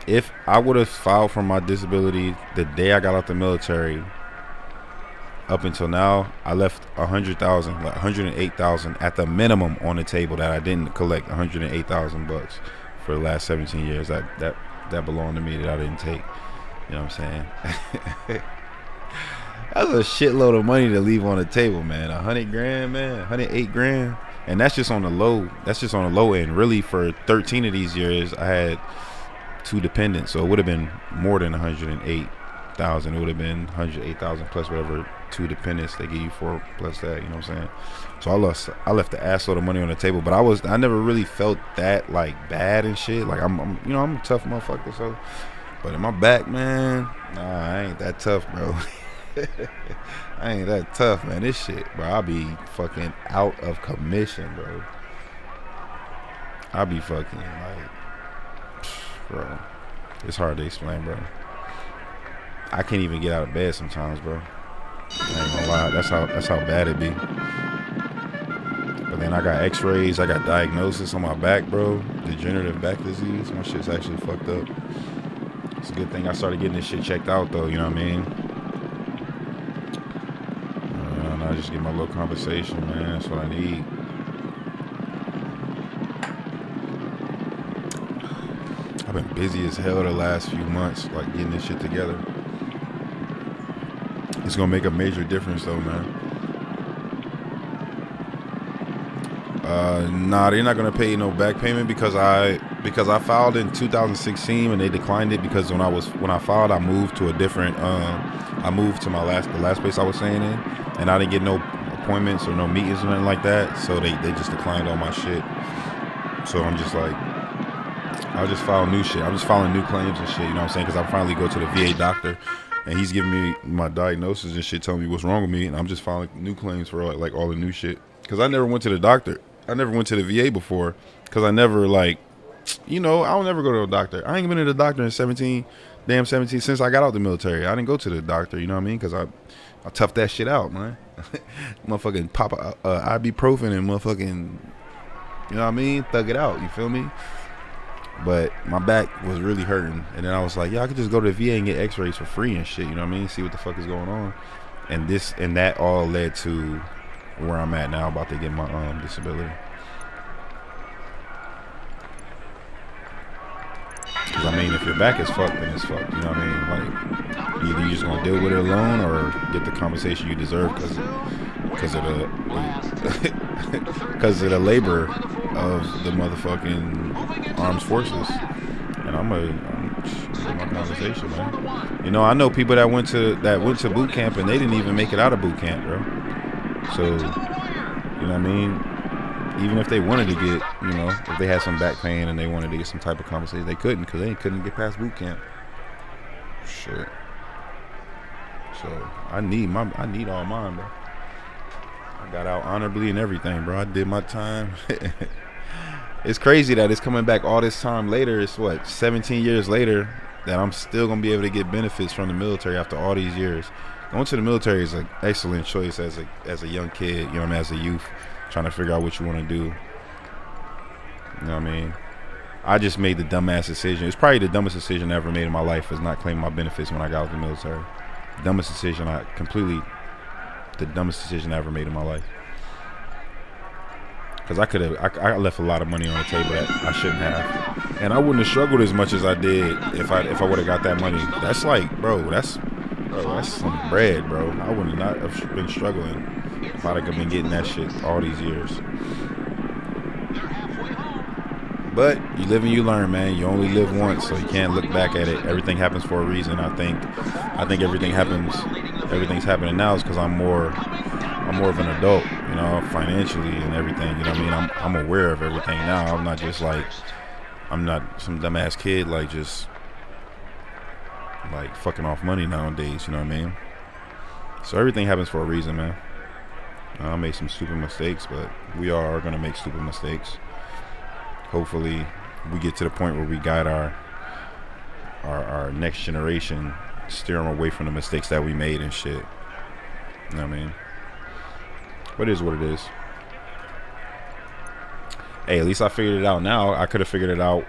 If I would have filed for my disability the day I got out the military, up until now, I left 100,000, like 108,000 at the minimum on the table that I didn't collect. 108,000 bucks for the last 17 years that belonged to me that I didn't take. You know what I'm saying? That's a shitload of money to leave on the table, man. 100 grand, man. 108 grand, and that's just on the low. That's just on the low end. Really, for 13 of these years, I had 2 dependents, so it would have been more than 108,000. It would have been 108,000 plus whatever 2 dependents they give you for plus that. You know what I'm saying? So I left the assload of money on the table, but I never really felt that like bad and shit. Like I'm a tough motherfucker. So, but in my back, man, nah, I ain't that tough, bro. I ain't that tough, man. This shit, bro, I'll be fucking out of commission, bro. I'll be fucking like, bro, it's hard to explain, bro. I can't even get out of bed sometimes, bro. I ain't gonna lie, that's how bad it be. But then I got x-rays, I got diagnosis on my back, bro. Degenerative back disease. My shit's actually fucked up. It's a good thing I started getting this shit checked out though, you know what I mean? I just get my little compensation, man. That's what I need. I've been busy as hell the last few months, like getting this shit together. It's gonna make a major difference though, man. Nah, they're not gonna pay no back payment because I filed in 2016 and they declined it because when I filed, I moved to a different I moved to the last place I was staying in, and I didn't get no appointments or no meetings or nothing like that, so they just declined all my shit. So I'm just like, I'll just file new shit. I'm just filing new claims and shit, you know what I'm saying? Because I finally go to the VA doctor and he's giving me my diagnosis and shit, telling me what's wrong with me, and I'm just filing new claims for like all the new shit. Because I never went to the doctor. I never went to the VA before because I never like, you know, I'll never go to a doctor. I ain't been to the doctor in 17 since I got out the military. I didn't go to the doctor, you know what I mean? Because I toughed that shit out, man. Motherfucking pop ibuprofen and motherfucking, you know what I mean? Thug it out, you feel me? But my back was really hurting, and then I was like, yeah, I could just go to the VA and get x-rays for free and shit, you know what I mean? See what the fuck is going on. And this and that all led to where I'm at now, about to get my disability. Because I mean, if your back is fucked, then it's fucked. You know what I mean? Like, either you just gonna deal with it alone or get the compensation you deserve because of the because of the labor of the motherfucking armed forces. And I'm my conversation, man. You know, I know people that went to boot camp and they didn't even make it out of boot camp, bro. So, you know what I mean? Even if they wanted to get, you know, if they had some back pain and they wanted to get some type of compensation, they couldn't because they couldn't get past boot camp. Shit. So I need all mine, bro. I got out honorably and everything, bro. I did my time. It's crazy that it's coming back all this time later. It's what, 17 years later that I'm still gonna be able to get benefits from the military after all these years. Going to the military is an excellent choice as a young kid, you know what I mean, as a youth, trying to figure out what you want to do. You know what I mean? I just made the dumbass decision. It's probably the dumbest decision I ever made in my life, is not claiming my benefits when I got out of the military. The dumbest decision I ever made in my life. Because I left a lot of money on the table that I shouldn't have, and I wouldn't have struggled as much as I did if I would have got that money. That's like, bro, that's some bread, bro. I would not have been struggling if I'd have been getting that shit all these years. But you live and you learn, man. You only live once, so you can't look back at it. Everything happens for a reason. I think everything's happening now is because I'm more of an adult, you know, financially and everything. You know what I mean? I'm aware of everything now. I'm not just like, I'm not some dumbass kid like just like fucking off money nowadays. You know what I mean? So everything happens for a reason, man. I made some stupid mistakes, but we all are gonna make stupid mistakes. Hopefully we get to the point where we guide our next generation, steer them away from the mistakes that we made and shit. You know what I mean? But it is what it is. Hey, at least I figured it out now. I could have figured it out.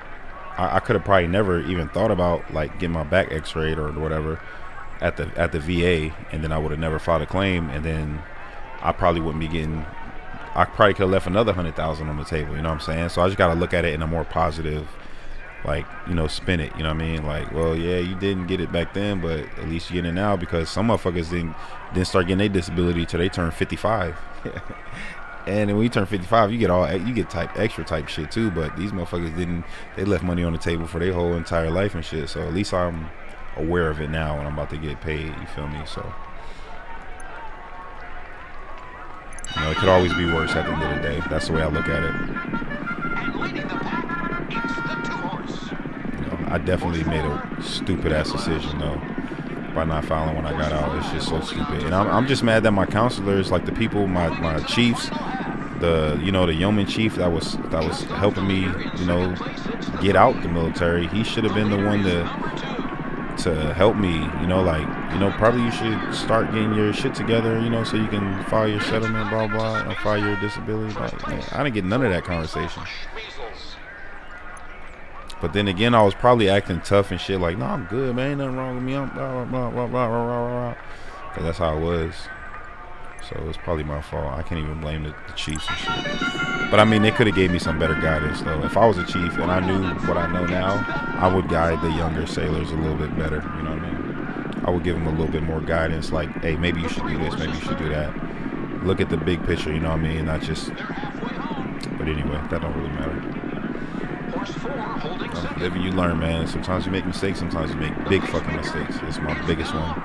I could have probably never even thought about like getting my back x-rayed or whatever at the VA, and then I would have never filed a claim, and then I probably wouldn't be getting, I probably could have left another $100,000 on the table, you know what I'm saying? So I just got to look at it in a more positive, like, you know, spin it, you know what I mean? Like, well, yeah, you didn't get it back then, but at least you're getting it now, because some motherfuckers didn't start getting their disability till they turn 55. And then when you turn 55, you get extra type shit too, but these motherfuckers didn't, they left money on the table for their whole entire life and shit. So at least I'm aware of it now when I'm about to get paid, you feel me? So, you know, it could always be worse at the end of the day. That's the way I look at it. And leading the pack, it's the 2-horse. You know, I definitely made a stupid ass decision though by not filing when I got out. It's just so stupid. And I'm just mad that my counselors, like the people, my chiefs, the yeoman chief that was helping me, you know, get out the military, he should have been the one to help me, you know, like, you know, probably you should start getting your shit together, you know, so you can file your settlement, blah blah, and file your disability. Like, man, I didn't get none of that conversation. But then again, I was probably acting tough and shit, like, no, I'm good, man, ain't nothing wrong with me, I'm blah blah blah blah blah blah, because that's how it was. So it was probably my fault. I can't even blame the chiefs and shit. But I mean, they could have gave me some better guidance though. If I was a chief and I knew what I know now, I would guide the younger sailors a little bit better. You know what I mean? I would give them a little bit more guidance, like, hey, maybe you should do this, maybe you should do that. Look at the big picture, you know what I mean? Not just. But anyway, that don't really matter. Live and you learn, man. Sometimes you make mistakes, sometimes you make big fucking mistakes. It's my biggest one.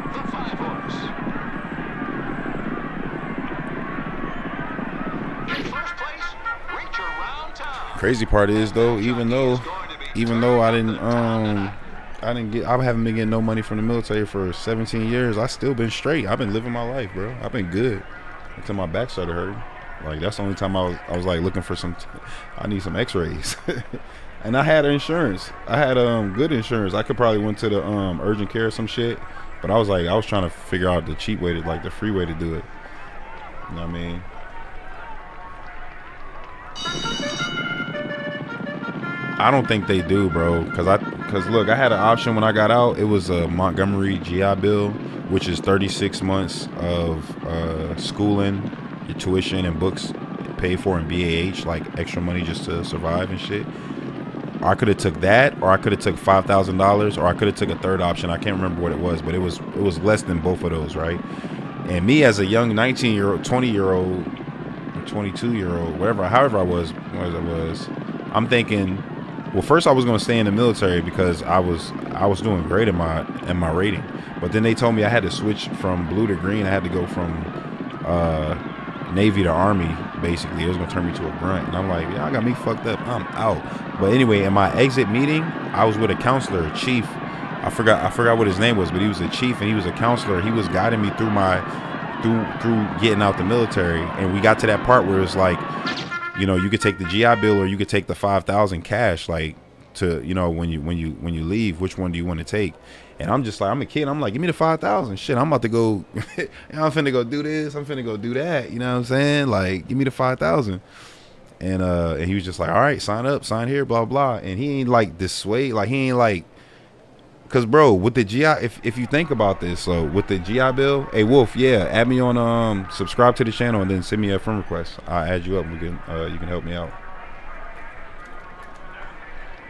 Crazy part is though, even though I haven't been getting no money from the military for 17 years, I still been straight. I've been living my life, bro. I've been good until my back started hurting. Like, that's the only time I was like looking for I need some x-rays. And I had insurance. I had good insurance. I could probably went to the urgent care or some shit, but I was trying to figure out the cheap way to, like, the free way to do it. You know what I mean? I don't think they do, bro. Cause look, I had an option when I got out. It was a Montgomery GI Bill, which is 36 months of schooling, your tuition and books paid for in BAH, like extra money just to survive and shit. I could have took that, or I could have took $5,000, or I could have took a third option. I can't remember what it was, but it was less than both of those, right? And me as a young 19-year-old, 20-year-old, 22-year-old, whatever, however I was, I'm thinking, well, first I was gonna stay in the military because I was doing great in my rating, but then they told me I had to switch from blue to green. I had to go from Navy to Army. Basically, it was gonna turn me to a grunt, and I'm like, yeah, I got me fucked up. I'm out. But anyway, in my exit meeting, I was with a counselor, a chief. I forgot what his name was, but he was a chief and he was a counselor. He was guiding me through through getting out the military, and we got to that part where it's like, you know, you could take the GI Bill or you could take the 5,000 cash, like, to, you know, when you leave, which one do you want to take? And I'm just like, I'm a kid. I'm like, give me the 5,000. Shit, I'm about to go. I'm finna go do this. I'm finna go do that. You know what I'm saying? Like, give me the 5,000. And he was just like, all right, sign up, sign here, blah blah. And he ain't like dissuade, like he ain't like, cause bro, with the GI, if you think about this, so with the GI Bill, hey Wolf, yeah, add me on, subscribe to the channel and then send me a friend request. I'll add you up. We can, you can help me out.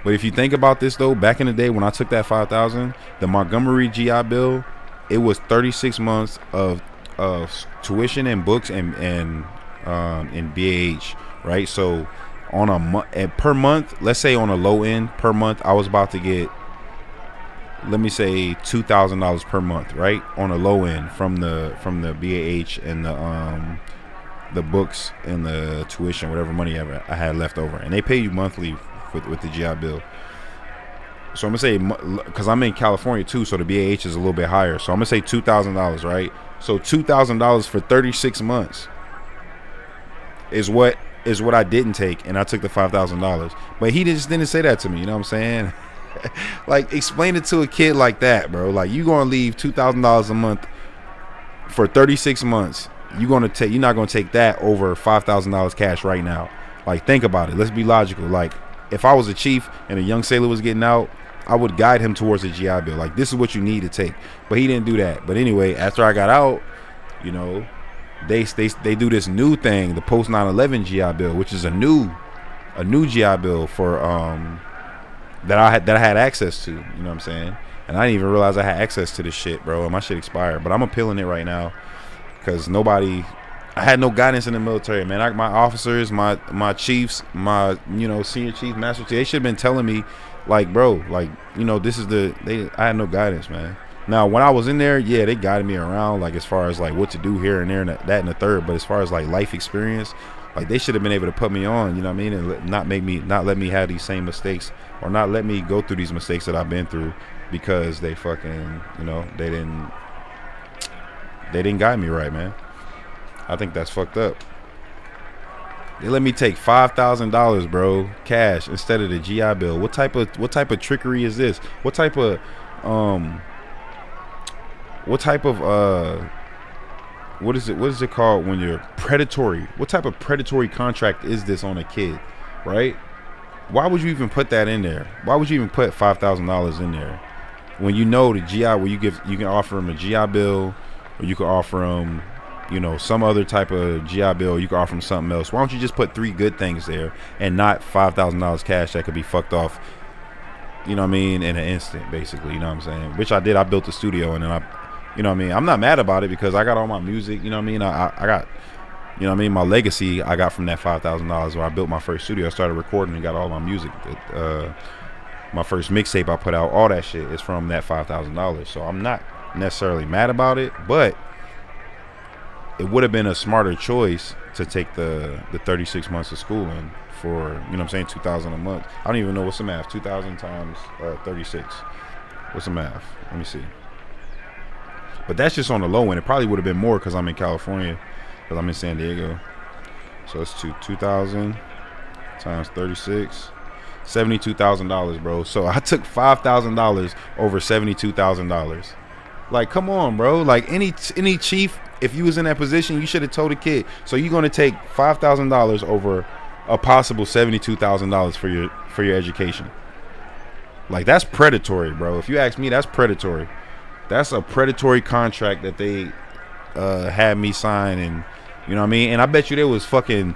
But if you think about this though, back in the day when I took that 5,000, the Montgomery GI Bill, it was 36 months of tuition and books and in BAH, right? So on a month, per month, let's say on a low end per month, I was about to get, let me say $2,000 per month, right? On a low end from the BAH and the books and the tuition, whatever money I had left over, and they pay you monthly with the GI Bill. So I'm gonna say, because I'm in California too, so the BAH is a little bit higher. So I'm gonna say $2,000, right? So $2,000 for 36 months is what I didn't take, and I took the $5,000. But he just didn't say that to me. You know what I'm saying? Like, explain it to a kid like that, bro. Like, you gonna leave $2,000 a month for 36 months. You're not gonna take that over $5,000 cash right now. Like, think about it. Let's be logical. Like, if I was a chief and a young sailor was getting out, I would guide him towards the GI Bill. Like, this is what you need to take. But he didn't do that. But anyway, after I got out, you know, they do this new thing, the post 9/11 GI Bill, which is a new GI Bill for that I had access to. You know what I'm saying? And I didn't even realize I had access to this shit, bro. And my shit expired. But I'm appealing it right now because I had no guidance in the military, man. My officers, my chiefs, my, you know, senior chief, master chief, they should have been telling me, like, bro, like, you know, I had no guidance, man. Now, when I was in there, yeah, they guided me around, like, as far as like what to do here and there and that and the third. But as far as like life experience, like, they should have been able to put me on, you know what I mean, and not let me have these same mistakes, or not let me go through these mistakes that I've been through, because they fucking, you know, they didn't guide me right, man. I think that's fucked up. They let me take $5,000, bro, cash instead of the GI Bill. What type of trickery is this? What type of what is it called when you're predatory? What type of predatory contract is this on a kid, right? Why would you even put that in there? Why would you even put $5,000 in there when you know the GI, where you can offer him a GI Bill, or you can offer him, you know, some other type of GI Bill, you can offer him something else. Why don't you just put 3 good things there and not $5,000 cash that could be fucked off, you know what I mean, in an instant, basically, you know what I'm saying? Which I did. I built a studio, and then you know what I mean, I'm not mad about it because I got all my music, you know what I mean? I got, you know what I mean, my legacy I got from that $5,000 where I built my first studio. I started recording and got all my music. My first mixtape I put out, all that shit is from that $5,000. So I'm not necessarily mad about it, but it would have been a smarter choice to take the 36 months of schooling for, you know what I'm saying, $2,000 a month. I don't even know what's the math. 2,000 times 36. What's the math? Let me see. But that's just on the low end. It probably would have been more because I'm in California, because I'm in San Diego. So it's 2,000 times 36, $72,000, bro. So I took $5,000 over $72,000. Like, come on, bro. Like, any chief, if you was in that position, you should have told a kid. So you're gonna take $5,000 over a possible $72,000 for your education. Like, that's predatory, bro. If you ask me, that's predatory. That's a predatory contract that they had me sign, and you You know what I mean? And I bet you they was fucking,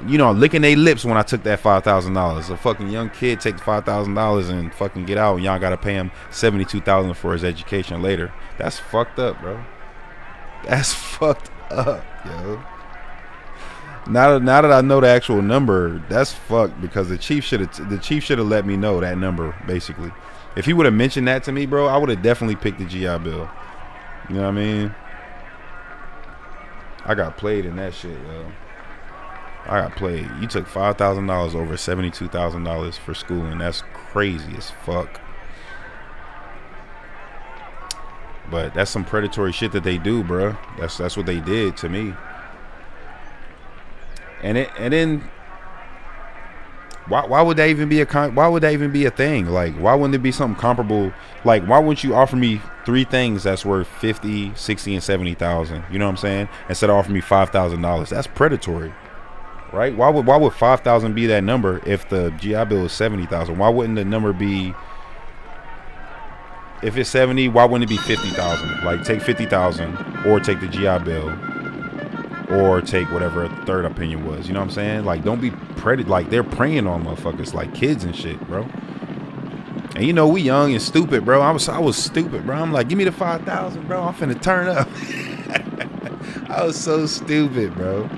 you know, licking their lips when I took that $5,000. A fucking young kid takes $5,000 and fucking get out, and y'all gotta pay him $72,000 for his education later. That's fucked up, bro. That's fucked up, yo. Now that I know the actual number, that's fucked, because the chief should have let me know that number, basically. If he would have mentioned that to me, bro, I would have definitely picked the GI Bill. You know what I mean? I got played in that shit, yo. I got played. You took $5,000 over $72,000 for school, and that's crazy as fuck. But that's some predatory shit that they do, bro. That's what they did to me. And then why would that even be a thing? Like, why wouldn't it be something comparable? Like, why wouldn't you offer me 3 things that's worth 50, 60, and 70,000? You know what I'm saying? Instead of offering me $5,000. That's predatory. Right? Why would 5,000 be that number if the GI Bill is 70,000? Why wouldn't the number be, if it's 70, why wouldn't it be 50,000? Like, take 50,000 or take the GI Bill or take whatever a third opinion was. You know what I'm saying? Like, don't be like, they're preying on motherfuckers like kids and shit, bro. And you know, we young and stupid, bro. I was stupid, bro. I'm like, give me the 5,000, bro. I'm finna turn up. I was so stupid, bro.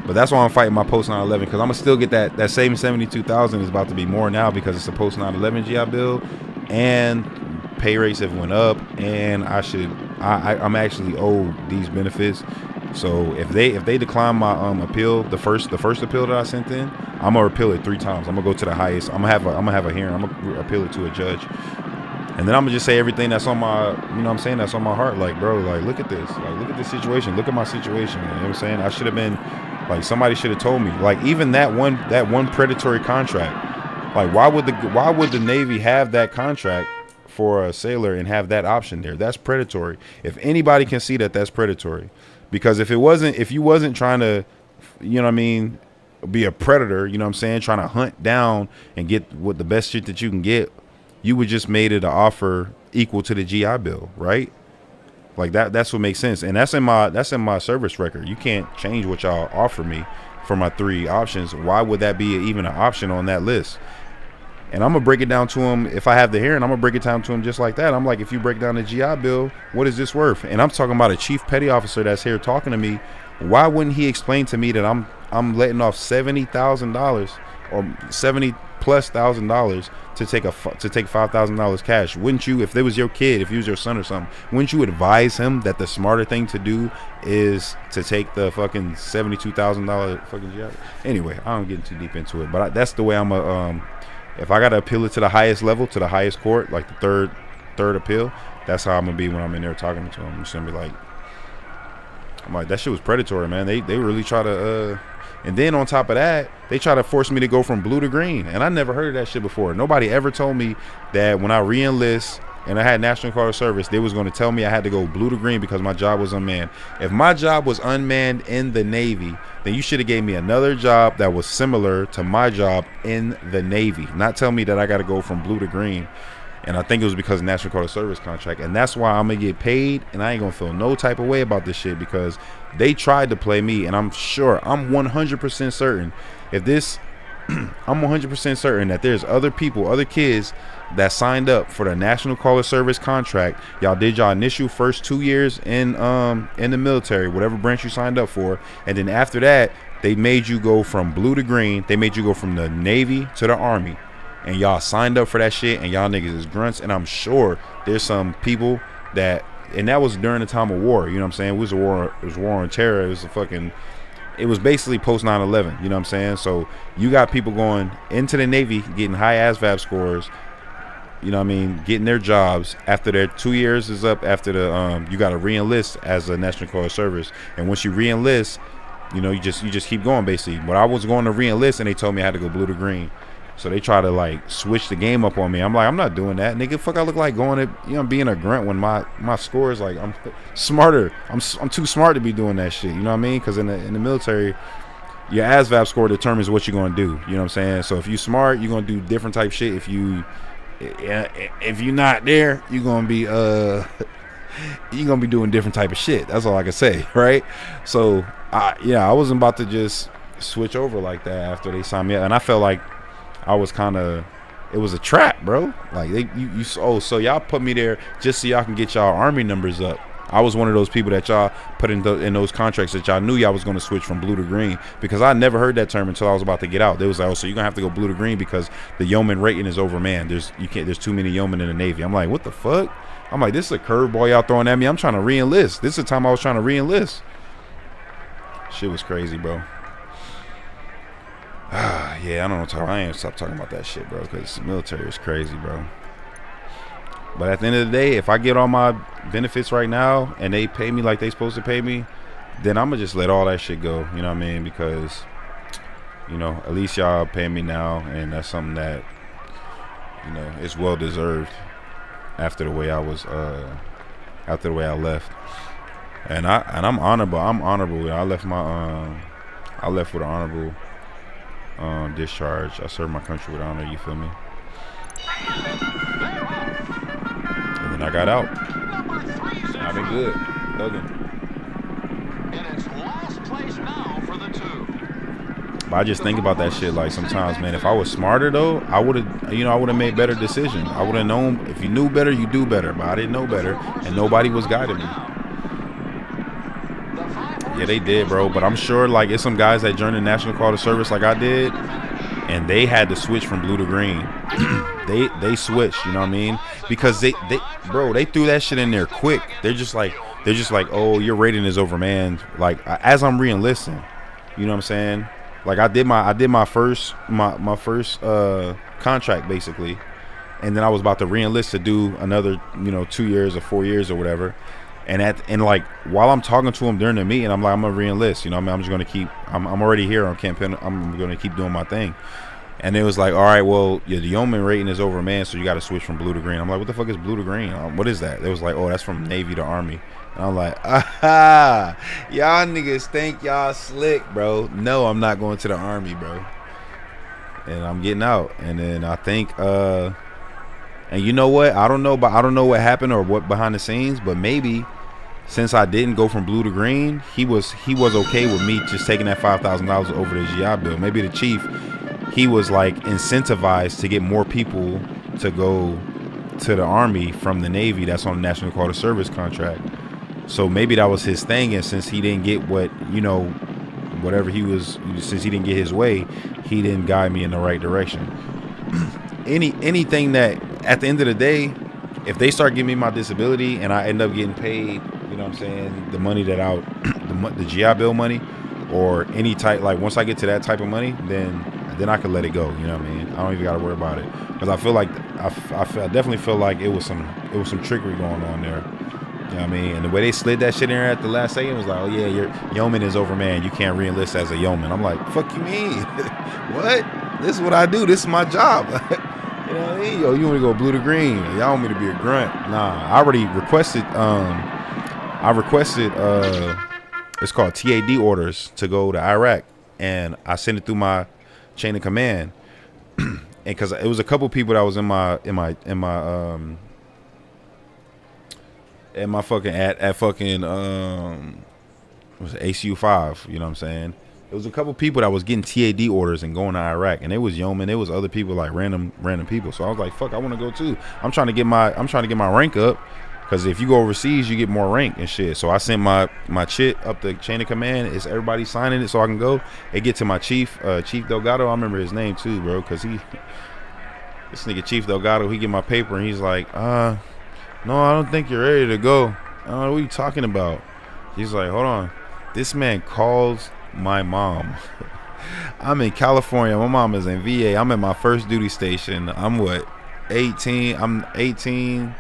But that's why I'm fighting my post 9/11, because I'm gonna still get that same 72,000 is about to be more now because it's a post 9/11 GI Bill, and pay rates have went up, and I'm actually owed these benefits. So if they decline my appeal, the first appeal that I sent in, I'm gonna appeal it 3 times. I'm gonna go to the highest. I'm gonna have a hearing. I'm gonna appeal it to a judge, and then I'm gonna just say everything that's on my, you know what I'm saying, that's on my heart. Like, bro, like, look at this. Like, look at this situation. Look at my situation. You know what I'm saying? I should have been, like, somebody should have told me. Like, even that one predatory contract. Like, why would the Navy have that contract for a sailor and have that option there? That's predatory. If anybody can see that, that's predatory. Because if you wasn't trying to, you know what I mean, be a predator, you know what I'm saying, trying to hunt down and get what the best shit that you can get, you would just made it an offer equal to the GI Bill, right? Like, that's what makes sense. And that's in my service record. You can't change what y'all offer me for my 3 options. Why would that be even an option on that list? And I'm gonna break it down to him. If I have the hearing, I'm gonna break it down to him just like that. I'm like, if you break down the GI Bill, what is this worth? And I'm talking about a chief petty officer that's here talking to me. Why wouldn't he explain to me that I'm letting off $70,000 or $70,000+ to take $5,000 cash? Wouldn't you, if there was your kid, if he was your son or something, wouldn't you advise him that the smarter thing to do is to take the fucking $72,000 fucking GI? Anyway, I don't get too deep into it, but that's the way I'm if I gotta appeal it to the highest level, to the highest court, like the third appeal, that's how I'm gonna be when I'm in there talking to him. I'm just gonna be like, that shit was predatory, man. They really try to and then on top of that, they try to force me to go from blue to green, and I never heard of that shit before. Nobody ever told me that when I re-enlist and I had National Guard service, they was going to tell me I had to go blue to green because my job was unmanned. If my job was unmanned in the Navy, then you should have gave me another job that was similar to my job in the Navy. Not tell me that I got to go from blue to green. And I think it was because of National Guard service contract. And that's why I'm going to get paid, and I ain't going to feel no type of way about this shit, because they tried to play me, and I'm 100% certain if this, I'm 100% certain that there's other people, other kids that signed up for the National Caller Service contract. Y'all did y'all initial first 2 years in the military, whatever branch you signed up for, and then after that they made you go from blue to green. They made you go from the Navy to the Army, and y'all signed up for that shit, and y'all niggas is grunts. And I'm sure there's some people that, and that was during the time of war, you know what I'm saying? It was war on terror. It was basically post 9/11, you know what I'm saying? So you got people going into the Navy, getting high ASVAB scores, you know what I mean, getting their jobs after their 2 years is up. After the you got to re-enlist as a National Guard service, and once you re-enlist, you know, you just keep going basically. But I was going to re-enlist, and they told me I had to go blue to green, so they try to like switch the game up on me. I'm like, I'm not doing that, nigga. Fuck, I look like going to, you know, being a grunt when my score is like, I'm smarter. I'm too smart to be doing that shit. You know what I mean? Because in the military, your ASVAB score determines what you're gonna do. You know what I'm saying? So if you smart, you're gonna do different type shit. If you're not there, you're gonna be doing different type of shit. That's all I can say, right? So I wasn't about to just switch over like that after they signed me up, and I felt like I was kind of, it was a trap, bro. Like so y'all put me there just so y'all can get y'all Army numbers up. I was one of those people that y'all put in those contracts that y'all knew y'all was going to switch from blue to green, because I never heard that term until I was about to get out. They was like, oh, so you're gonna have to go blue to green because the yeoman rating is overmanned. There's too many yeomen in the Navy. I'm like, what the fuck? I'm like, this is a curveball y'all throwing at me. I'm trying to re-enlist. This is the time I was trying to re-enlist. Shit was crazy, bro. Yeah, I don't know. I ain't stop talking about that shit, bro, because the military is crazy, bro. But at the end of the day, if I get all my benefits right now and they pay me like they supposed to pay me, then I'm gonna just let all that shit go. You know what I mean? Because, you know, at least y'all pay me now, and that's something that, you know, it's well deserved after the way I was, after the way I left. And I'm honorable. I'm honorable. I left with an honorable discharge. I served my country with honor. You feel me? And then I got out. I've been good. But I just think about that shit like sometimes, man. If I was smarter though, I would have made better decisions. I would have known, if you knew better, you do better. But I didn't know better, and nobody was guiding me. Yeah, they did, bro. But I'm sure like it's some guys that joined the National Call to Service like I did, and they had to switch from blue to green. they switched, you know what I mean? Because they threw that shit in there quick. They're just like, oh, your rating is overmanned. Like as I'm re-enlisting, you know what I'm saying? Like I did my first contract basically, and then I was about to re-enlist to do another, 2 years or 4 years or whatever. And like while I'm talking to him during the meeting, I'm like, I'm gonna re-enlist. You know what I mean? I'm just gonna keep. I'm already here on campaign. I'm gonna keep doing my thing. And it was like, all right, well, the yeoman rating is overmanned, so you got to switch from blue to green. I'm like, what the fuck is blue to green? What is that? It was like, oh, that's from Navy to Army. And I'm like, aha, y'all niggas think y'all slick, bro. No, I'm not going to the Army, bro. And I'm getting out. And then I think, and you know what? I don't know what happened or what behind the scenes, but maybe since I didn't go from blue to green, he was okay with me just taking that $5,000 over the GI Bill. Maybe the chief, he was like incentivized to get more people to go to the Army from the Navy that's on the National Call to Service contract. So maybe that was his thing, and since he didn't get whatever since he didn't get his way, he didn't guide me in the right direction. Anything that at the end of the day, if they start giving me my disability and I end up getting paid, you know what I'm saying, the money that the GI Bill money or any type, like once I get to that type of money, then I could let it go. You know what I mean? I don't even got to worry about it, because I feel like I definitely feel like it was some trickery going on there. You know what I mean? And the way they slid that shit in there at the last second was like, oh yeah, your yeoman is overmanned. You can't re-enlist as a yeoman. I'm like, fuck you mean? What? This is what I do. This is my job. You know what I mean? Yo, you want to go blue to green? Y'all want me to be a grunt? Nah, I already requested. It's called TAD orders to go to Iraq, and I sent it through my chain of command. And because it was a couple people that was in my fucking at fucking was it ACU 5, you know what I'm saying? It was a couple people that was getting TAD orders and going to Iraq, and it was yeoman, it was other people, like random people. So I was like, fuck, I want to go too. I'm trying to get my rank up, because if you go overseas, you get more rank and shit. So I sent my chit up the chain of command. Is everybody signing it so I can go? It get to my chief, Chief Delgado. I remember his name too, bro, because this nigga Chief Delgado, he get my paper and he's like, no, I don't think you're ready to go. What are you talking about? He's like, hold on. This man calls my mom. I'm in California. My mom is in VA. I'm at my first duty station. I'm 18. I'm 18,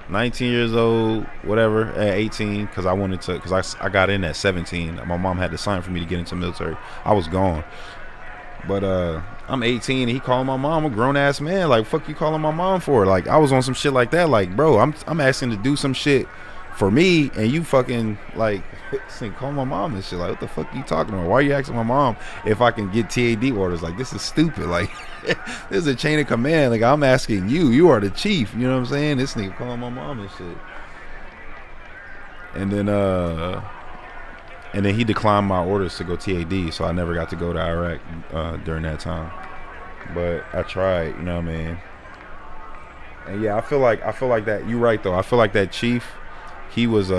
19 years old, whatever, at 18, because I got in at 17. My mom had to sign for me to get into the military. I was gone. But I'm 18 and he calling my mom, a grown ass man. Like, fuck you calling my mom for? Like, I was on some shit like that. Like, bro, I'm asking to do some shit for me, and you fucking like call my mom and shit. Like, what the fuck are you talking about? Why are you asking my mom if I can get TAD orders? Like, this is stupid. Like, this is a chain of command. Like, I'm asking you are the chief. You know what I'm saying? This nigga calling my mom and shit. And then And then he declined my orders to go TAD, so I never got to go to Iraq during that time. But I tried, you know what I mean? And yeah, I feel like that. You're right though. I feel like that chief, he was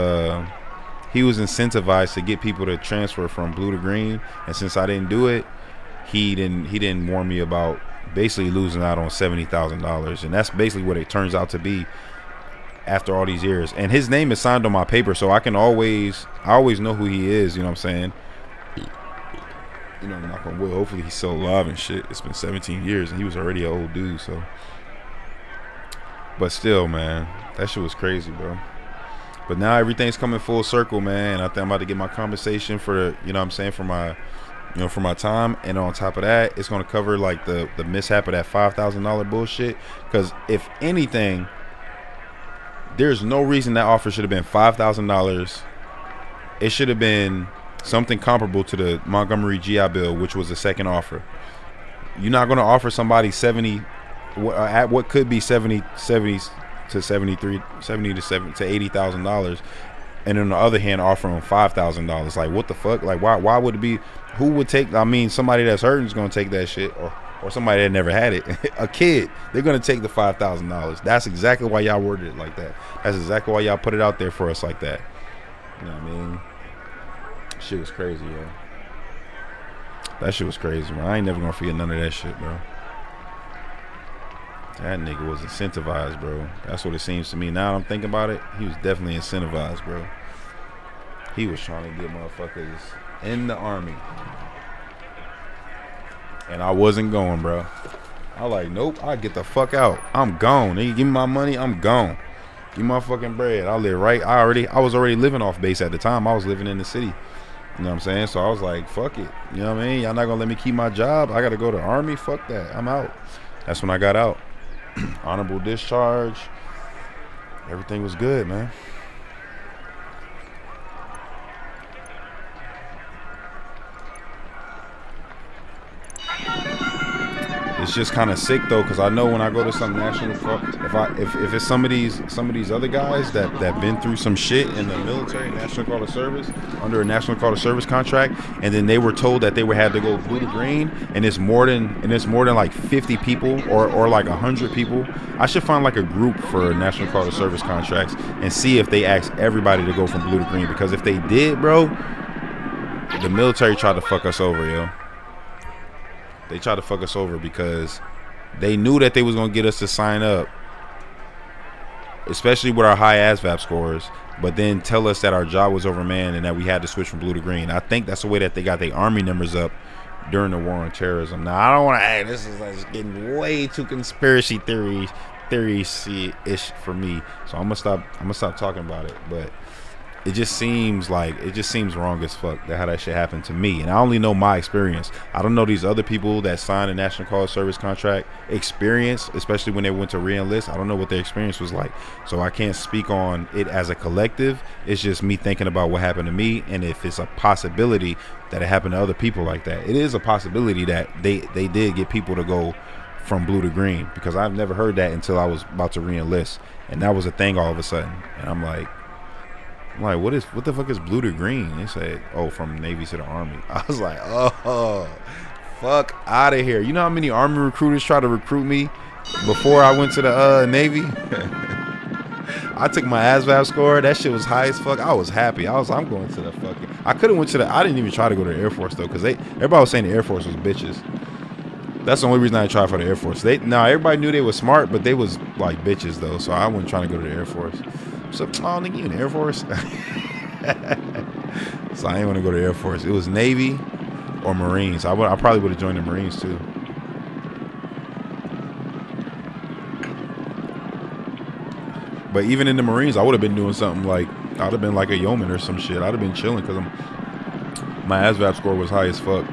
incentivized to get people to transfer from blue to green, and since I didn't do it, he didn't warn me about basically losing out on $70,000, and that's basically what it turns out to be after all these years. And his name is signed on my paper, so I always know who he is. You know what I'm saying? You know, knock on wood. Hopefully he's still alive and shit. It's been 17 years, and he was already an old dude. So, but still, man, that shit was crazy, bro. But now everything's coming full circle, man. I think I'm about to get my compensation for, you know what I'm saying, for my, you know, for my time. And on top of that, it's going to cover like the mishap of that $5,000 bullshit. Because if anything, there's no reason that offer should have been $5,000. It should have been something comparable to the Montgomery GI Bill, which was the second offer. You're not going to offer somebody 70 at what could be 70 to $80,000, and on the other hand offer them $5,000. Like, what the fuck? Like, why would it be? Who would take? I mean, somebody that's hurting is going to take that shit, or somebody that never had it. A kid, they're going to take the $5,000. That's exactly why y'all worded it like that. That's exactly why y'all put it out there for us like that. You know what I mean? Shit was crazy, yo. That shit was crazy, man. I ain't never gonna forget none of that shit, bro. That nigga was incentivized, bro. That's what it seems to me. Now that I'm thinking about it, he was definitely incentivized, bro. He was trying to get motherfuckers in the army. And I wasn't going, bro. I was like, nope, I get the fuck out. I'm gone. Nigga, give me my money, I'm gone. Give me my fucking bread. I live right. I was already living off base at the time. I was living in the city. You know what I'm saying? So I was like, fuck it. You know what I mean? Y'all not gonna let me keep my job. I gotta go to the army. Fuck that. I'm out. That's when I got out. Honorable discharge. Everything was good, man. It's just kind of sick though, because I know when I go to some national, if it's some of these other guys that been through some shit in the military, national call of service, under a national call of service contract, and then they were told that they would have to go blue to green, and it's more than like 50 people or like 100 people. I should find like a group for national call of service contracts and see if they ask everybody to go from blue to green, because if they did, bro, the military tried to fuck us over, yo. They tried to fuck us over because they knew that they was going to get us to sign up, especially with our high ASVAB scores, but then tell us that our job was overmanned and that we had to switch from blue to green. I think that's the way that they got their army numbers up during the war on terrorism. Now, I don't want to, hey, this is like getting way too conspiracy theory-ish for me. So I'm gonna stop talking about it, but it just seems wrong as fuck that how that shit happened to me. And I only know my experience. I don't know these other people that signed a national call of service contract experience, especially when they went to re-enlist. I don't know what their experience was like, so I can't speak on it as a collective. It's just me thinking about what happened to me, and if it's a possibility that it happened to other people like that. It is a possibility that they did get people to go from blue to green, because I've never heard that until I was about to re-enlist, and that was a thing all of a sudden. And I'm like, what the fuck is blue to green? They said, oh, from Navy to the Army. I was like, oh, fuck out of here. You know how many Army recruiters tried to recruit me before I went to the Navy? I took my ASVAB score. That shit was high as fuck. I was happy. I'm going to the fucking, I could have went to the, I didn't even try to go to the Air Force though, because everybody was saying the Air Force was bitches. That's the only reason I tried for the Air Force. Everybody knew they was smart, but they was like bitches though, so I wasn't trying to go to the Air Force. So, oh, nigga, you in the Air Force? So I ain't want to go to the Air Force. It was Navy or Marines. I probably would have joined the Marines too. But even in the Marines, I would have been doing something like, I'd have been like a yeoman or some shit. I'd have been chilling because my ASVAB score was high as fuck.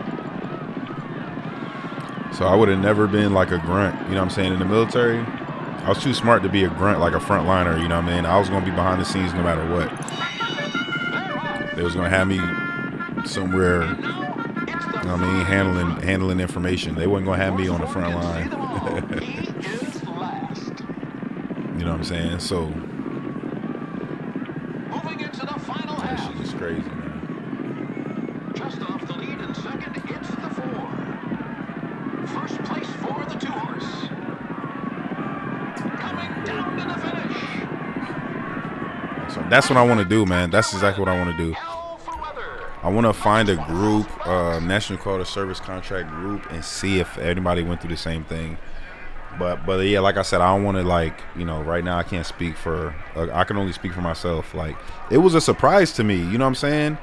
So I would have never been like a grunt, you know what I'm saying, in the military. I was too smart to be a grunt, like a frontliner, you know what I mean? I was going to be behind the scenes no matter what. They was going to have me somewhere, you know what I mean, handling information. They wasn't going to have me on the front line. You know what I'm saying? So that shit is crazy, man. Just off the lead in second, it's the 4. First place for the 2-horse. Coming down to the finish. So that's what I want to do, man. That's exactly what I want to do. I want to find a group, National Quota Service Contract group, and see if anybody went through the same thing. But yeah, like I said, I don't want to, like, you know, right now I can't speak for, I can only speak for myself. Like, it was a surprise to me, you know what I'm saying?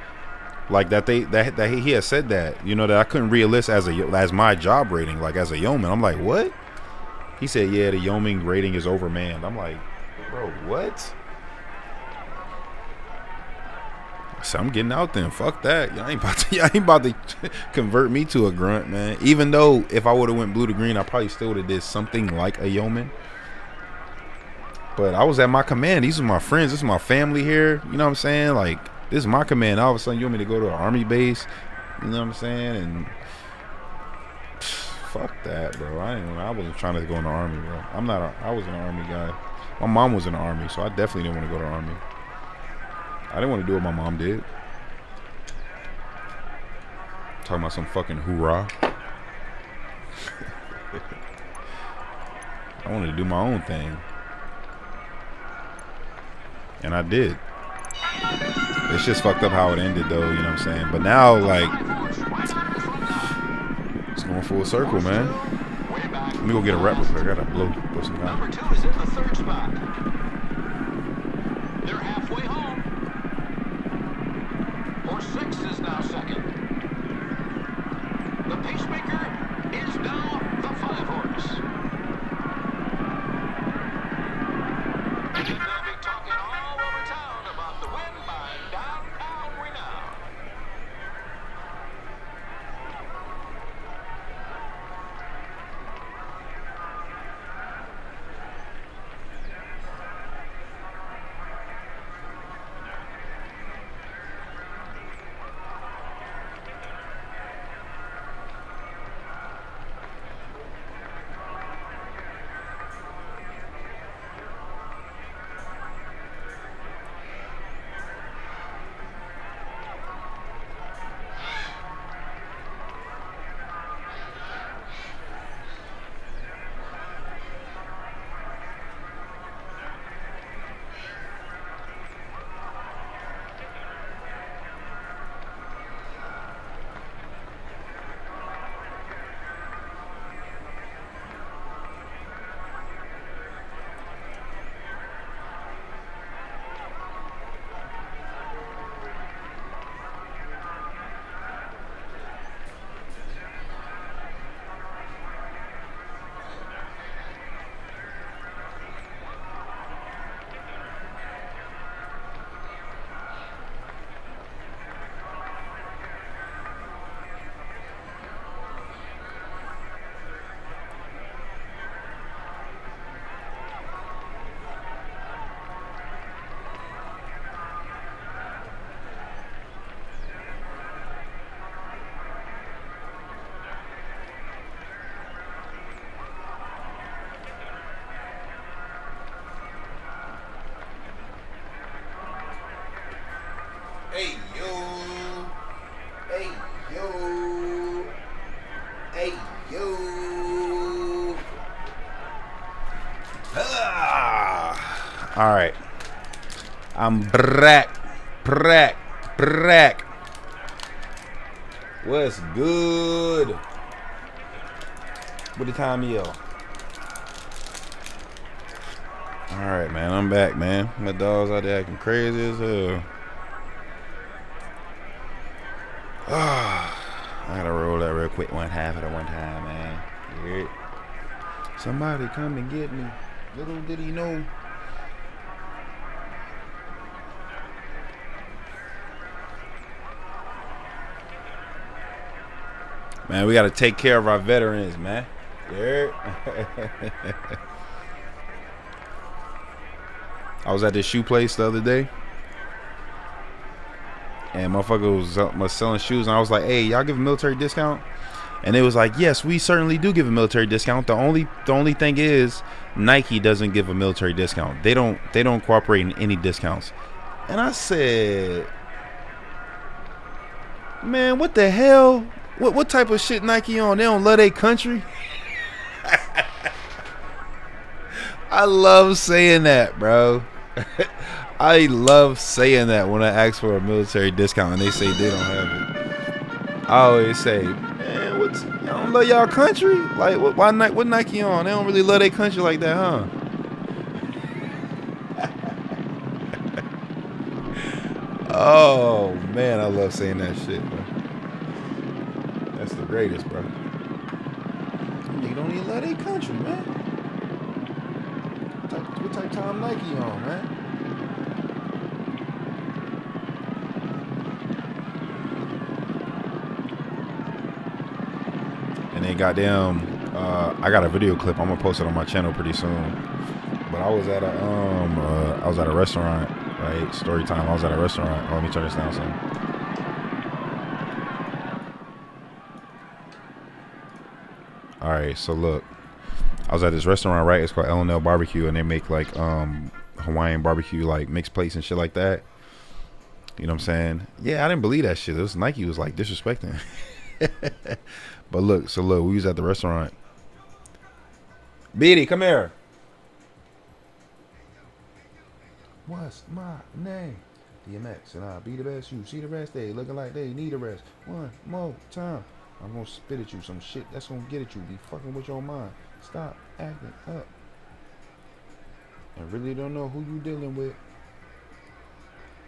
Like that he had said that, you know, that I couldn't re-enlist as my job rating, like as a yeoman. I'm like, what? He said, yeah, the yeoman rating is overmanned. I'm like, bro, what? So I'm getting out there. Fuck that. Y'all ain't about to convert me to a grunt, man. Even though if I would have went blue to green, I probably still would have did something like a yeoman. But I was at my command. These are my friends. This is my family here. You know what I'm saying? Like, this is my command. All of a sudden, you want me to go to an army base? You know what I'm saying? And fuck that, bro. I wasn't trying to go in the army, bro. I was an army guy. My mom was in the army, so I definitely didn't want to go to the army. I didn't want to do what my mom did. Talking about some fucking hoorah. I wanted to do my own thing. And I did. It's just fucked up how it ended, though, you know what I'm saying? But now, like, it's going full circle, man. Let me go get a rep real quick. I gotta blow some guys. Number 2 is in the 3rd spot. They're halfway home. Horse 6 is now 2nd. The pacemaker is now the 5-horse. They'll be talking all over town about the win by downtown renown. Hey yo, hey yo, hey yo. All right, I'm brack. What's good? What the time is? All right, man, I'm back, man. My dog's out there acting crazy as hell. I gotta roll that real quick, 1/2 at a one time, man. You hear it? Somebody come and get me. Little did he know. Man, we gotta take care of our veterans, man. You heard? I was at this shoe place the other day. And motherfucker was selling shoes, and I was like, "Hey, y'all give a military discount?" And it was like, "Yes, we certainly do give a military discount. The only thing is, Nike doesn't give a military discount. They don't cooperate in any discounts." And I said, Man, what the hell? What type of shit Nike on? They don't love their country? I love saying that, bro. I love saying that when I ask for a military discount and they say they don't have it. I always say, man, y'all don't love y'all country? Like, what Nike on? They don't really love their country like that, huh? Oh, man, I love saying that shit, bro. That's the greatest, bro. Nigga don't even love their country, man. What type of time Nike on, man? And then goddamn, I got a video clip. I'm gonna post it on my channel pretty soon. But I was at a restaurant, right? Story time. I was at a restaurant. Oh, let me turn this down some. All right, so look, I was at this restaurant, right? It's called L&L Barbecue, and they make like Hawaiian barbecue, like mixed plates and shit like that. You know what I'm saying? Yeah, I didn't believe that shit. It was Nike was like disrespecting. But look, we was at the restaurant. Beatty, come here. What's my name? DMX, and I'll be the best. You see the rest, they looking like they need a rest. One more time. I'm gonna spit at you some shit that's gonna get at you. Be fucking with your mind. Stop acting up. I really don't know who you dealing with.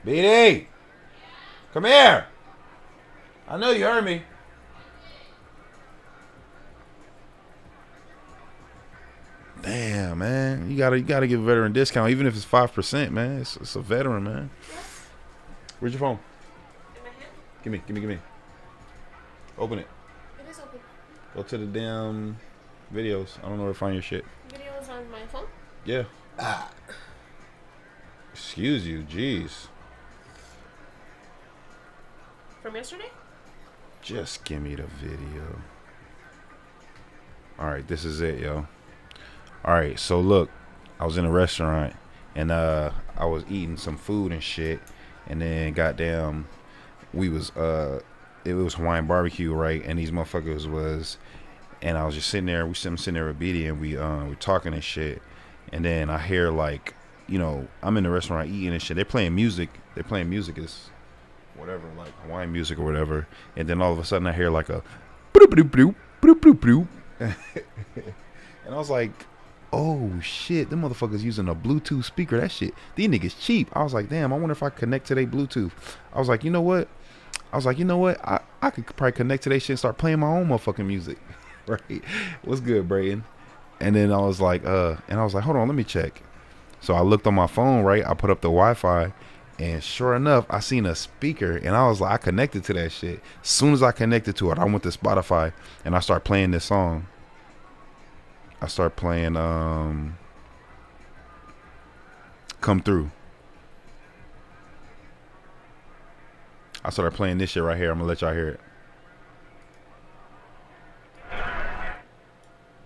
BD! Come here! I know you heard me. Damn, man. You gotta give a veteran discount, even if it's 5%, man. It's a veteran, man. Where's your phone? In my hand? Give me. Open it. It is open. Go to the damn videos. I don't know where to find your shit. Videos on my phone? Yeah. Excuse you, jeez. From yesterday? Just give me the video. Alright, this is it, yo. Alright, so look, I was in a restaurant and I was eating some food and shit, and then goddamn it was Hawaiian barbecue, right? And these motherfuckers was, and I was just sitting there, sitting there with BD, and we talking and shit, and then I hear, like, you know, I'm in the restaurant eating and shit, they're playing music is whatever, like Hawaiian music or whatever, and then all of a sudden I hear like a bloop, and I was like, oh shit, them motherfuckers using a Bluetooth speaker. That shit, these niggas cheap. I was like, damn, I wonder if I connect to their Bluetooth. I was like, you know what? I could probably connect to their shit and start playing my own motherfucking music. Right? What's good, Brayden? And then I was like, hold on, let me check. So I looked on my phone, right? I put up the Wi-Fi, and sure enough, I seen a speaker, and I was like, I connected to that shit. As soon as I connected to it, I went to Spotify and I started playing this song. I start playing Come Through. I started playing this shit right here. I'm gonna let y'all hear it.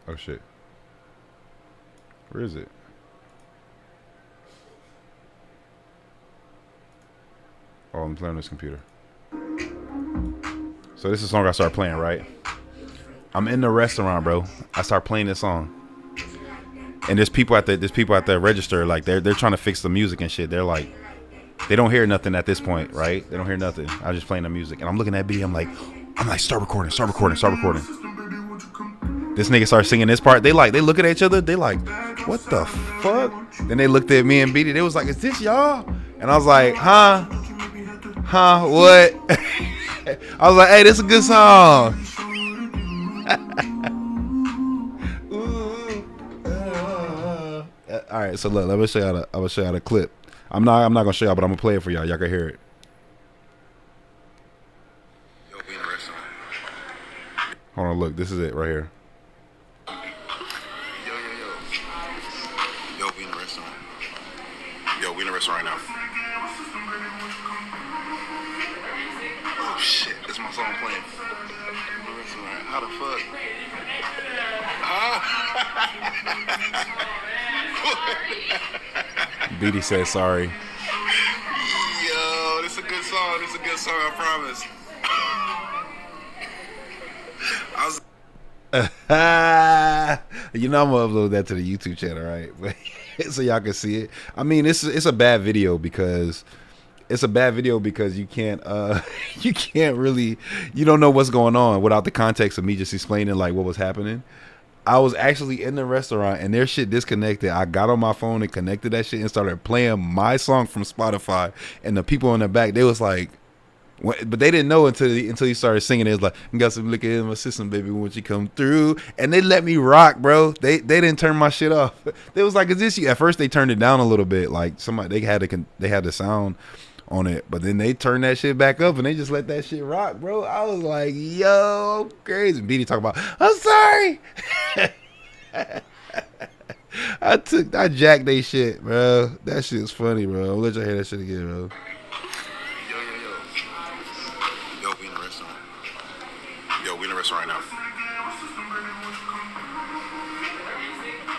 Oh shit. Where is it? Oh, I'm playing on this computer. So this is a song I started playing, right? I'm in the restaurant, bro. I start playing this song, and there's people at the register, like they're trying to fix the music and shit. They're like, they don't hear nothing at this point, right? They don't hear nothing. I was just playing the music, and I'm looking at B. I'm like, start recording. This nigga starts singing this part. They look at each other. They like, what the fuck? Then they looked at me and BD. They was like, is this y'all? And I was like, huh, what? I was like, hey, this is a good song. All right, so look, I'm gonna show y'all the clip. I'm not gonna show y'all, but I'm gonna play it for y'all. Y'all can hear it. Hold on, look, this is it right here. Yo, we in the restaurant. Yo, we in the restaurant right now. Oh shit, this is my song playing. How the fuck? BD said sorry. Yo, this is a good song. I promise. I was. You know I'm gonna upload that to the YouTube channel, right? But so y'all can see it. I mean, it's a bad video because you can't you can't really, you don't know what's going on without the context of me just explaining like what was happening. I was actually in the restaurant and their shit disconnected. I got on my phone and connected that shit and started playing my song from Spotify. And the people in the back, they was like, but they didn't know until he started singing. It was like, got some liquor in my system, baby, won't you come through? And they let me rock, bro. They didn't turn my shit off. They was like, is this you? At first they turned it down a little bit, like somebody they had the sound on it, but then they turned that shit back up and they just let that shit rock, bro. I was like, yo, crazy. BD talk about, I'm sorry. I jacked they shit, bro. That shit's funny, bro. I'll let y'all hear that shit again, bro. Yo, we in the restaurant. Yo, we in the restaurant right now.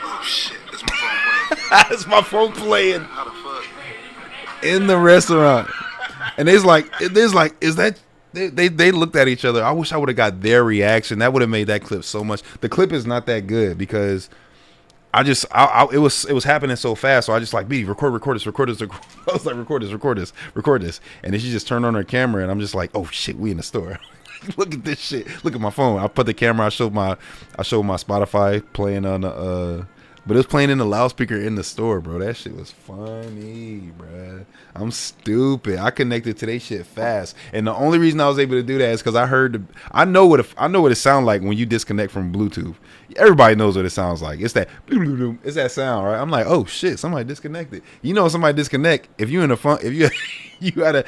Oh shit, that's my phone playing. That's my phone playing. How the fuck? In the restaurant. And there's like, is that they looked at each other. I wish I would have got their reaction. That would have made that clip so much. The clip is not that good because it was happening so fast. So I just like, B, record this. I was like, record this. And then she just turned on her camera and I'm just like, oh shit, we in the store. Look at this shit. Look at my phone. I put the camera, I showed my Spotify playing on the but it was playing in the loudspeaker in the store, bro. That shit was funny, bro. I'm stupid. I connected to that shit fast, and the only reason I was able to do that is because I know what it sounds like when you disconnect from Bluetooth. Everybody knows what it sounds like. It's that sound, right? I'm like, oh shit, somebody disconnected. You know, somebody disconnect. If you in the fun, if you you gotta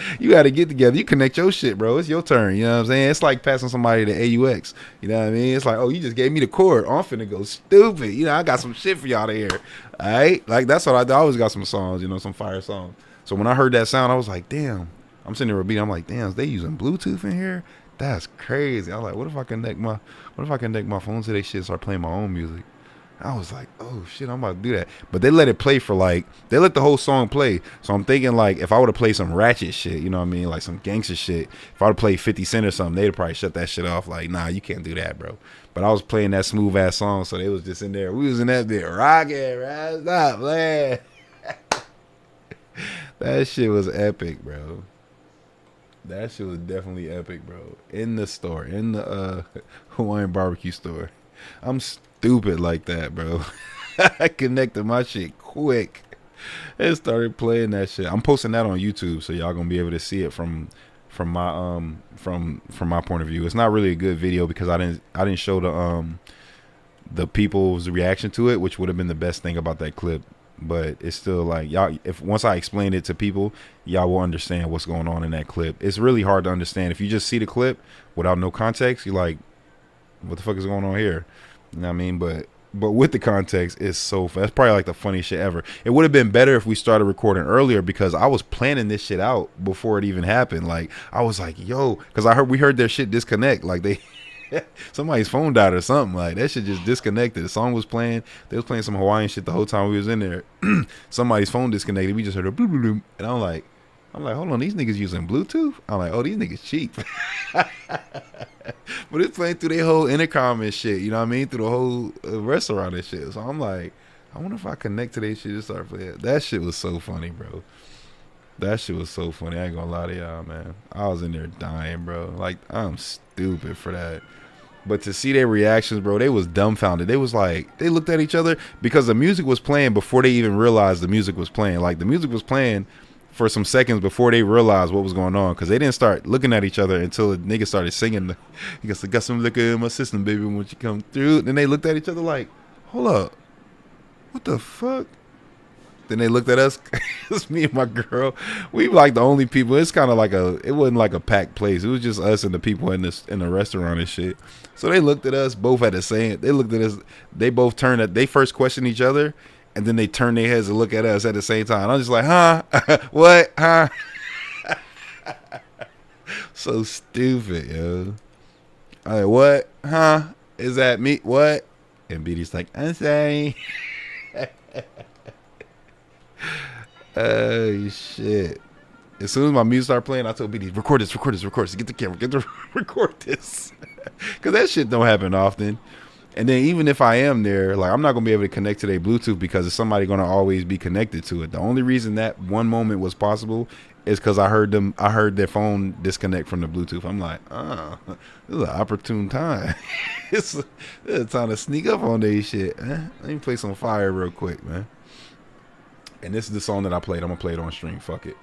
get together. You connect your shit, bro. It's your turn. You know what I'm saying? It's like passing somebody the AUX. You know what I mean? It's like, oh, you just gave me the cord. I'm finna go stupid. You know, I got some shit for y'all to hear. All right, like that's what I always got some songs. You know, some fire songs. So when I heard that sound, I was like, damn. I'm sitting there with beat. I'm like, damn, they using Bluetooth in here? That's crazy. I was like, what if I connect my phone to their shit and start playing my own music? I was like, oh shit, I'm about to do that. But they let it play for they let the whole song play. So I'm thinking like if I would have played some ratchet shit, you know what I mean? Like some gangster shit. If I would have played 50 Cent or something, they'd probably shut that shit off. Like, nah, you can't do that, bro. But I was playing that smooth ass song, so they was just in there. We was in that bit rocking, right? Stop, man. That shit was epic, bro. That shit was definitely epic, bro. In the store, in the Hawaiian barbecue store. I'm stupid like that, bro. I connected my shit quick and started playing that shit. I'm posting that on YouTube, so y'all gonna be able to see it from my from my point of view. It's not really a good video because I didn't show the people's reaction to it, which would have been the best thing about that clip. But it's still like y'all, if once I explain it to people, y'all will understand what's going on in that clip. It's really hard to understand if you just see the clip without no context. You're like, what the fuck is going on here? You know what I mean? But with the context, it's so that's probably like the funniest shit ever. It would have been better if we started recording earlier because I was planning this shit out before it even happened. Like I was like, yo, because we heard their shit disconnect. Like they somebody's phone died or something. Like that shit just disconnected. The song was playing. They was playing some Hawaiian shit the whole time we was in there. Somebody's phone disconnected. We just heard a bloop bloop bloop. And I'm like, hold on, these niggas using Bluetooth? I'm like, oh, these niggas cheap. But it's playing through their whole intercom and shit. You know what I mean? Through the whole restaurant and shit. So I'm like, I wonder if I connect to their shit and start playing. That shit was so funny, bro. That shit was so funny. I ain't gonna lie to y'all, man. I was in there dying, bro. Like, I'm stupid for that. But to see their reactions, bro, they was dumbfounded. They was like, they looked at each other because the music was playing before they even realized the music was playing. Like, the music was playing for some seconds before they realized what was going on because they didn't start looking at each other until the nigga started singing. He goes, got some liquor in my system, baby, when you come through. Then they looked at each other like, hold up. What the fuck? Then they looked at us. It's me and my girl. We like the only people. It's kind of like it wasn't like a packed place. It was just us and the people in the restaurant and shit. So they looked at us both at the same. They looked at us. They both turned at. They first questioned each other, and then they turned their heads to look at us at the same time. I'm just like, huh? What? Huh? So stupid, yo. I'm like, what? Huh? Is that me? What? And BD's like, I'm sorry. Oh shit. As soon as my music started playing, I told BD, record this, get the camera, record this. Because that shit don't happen often. And then even if I am there, like I'm not going to be able to connect to their Bluetooth because there's somebody going to always be connected to it. The only reason that one moment was possible is because I heard their phone disconnect from the Bluetooth. I'm like, this is an opportune time. It's a time to sneak up on their shit. Let me play some fire real quick, man. And this is the song that I played. I'm going to play it on stream. Fuck it.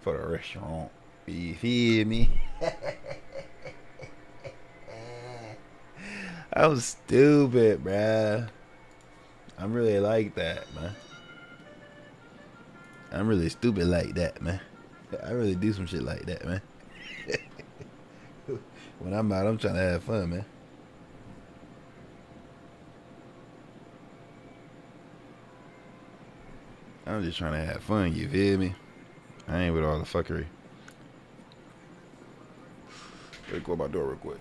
For the restaurant. You feel me? I was stupid, bruh. I'm really like that, man. I'm really stupid like that, man. I really do some shit like that, man. When I'm out, I'm trying to have fun, man. I'm just trying to have fun, you feel me? I ain't with all the fuckery. Let me close my door real quick.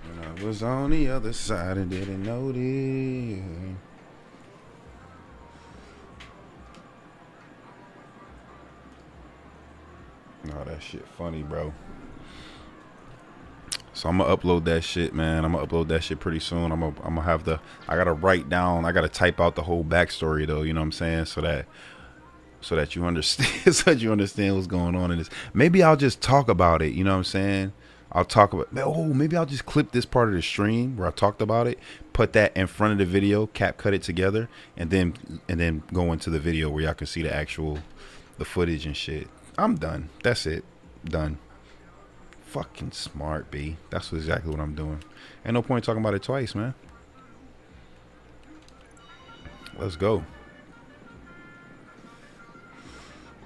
And I was on the other side and didn't notice. Oh, that shit funny, bro. So I'm gonna upload that shit, man. I'm gonna upload that shit pretty soon. I'm gonna have the, I gotta write down, I gotta type out the whole backstory though, you know what I'm saying? So that you understand, so that you understand what's going on in this. Maybe I'll just talk about it, you know what I'm saying? I'll talk about, maybe I'll just clip this part of the stream where I talked about it, put that in front of the video, cut it together, and then go into the video where y'all can see the footage and shit. I'm done. That's it. Done. Fucking smart, B. That's exactly what I'm doing. Ain't no point talking about it twice, man. Let's go.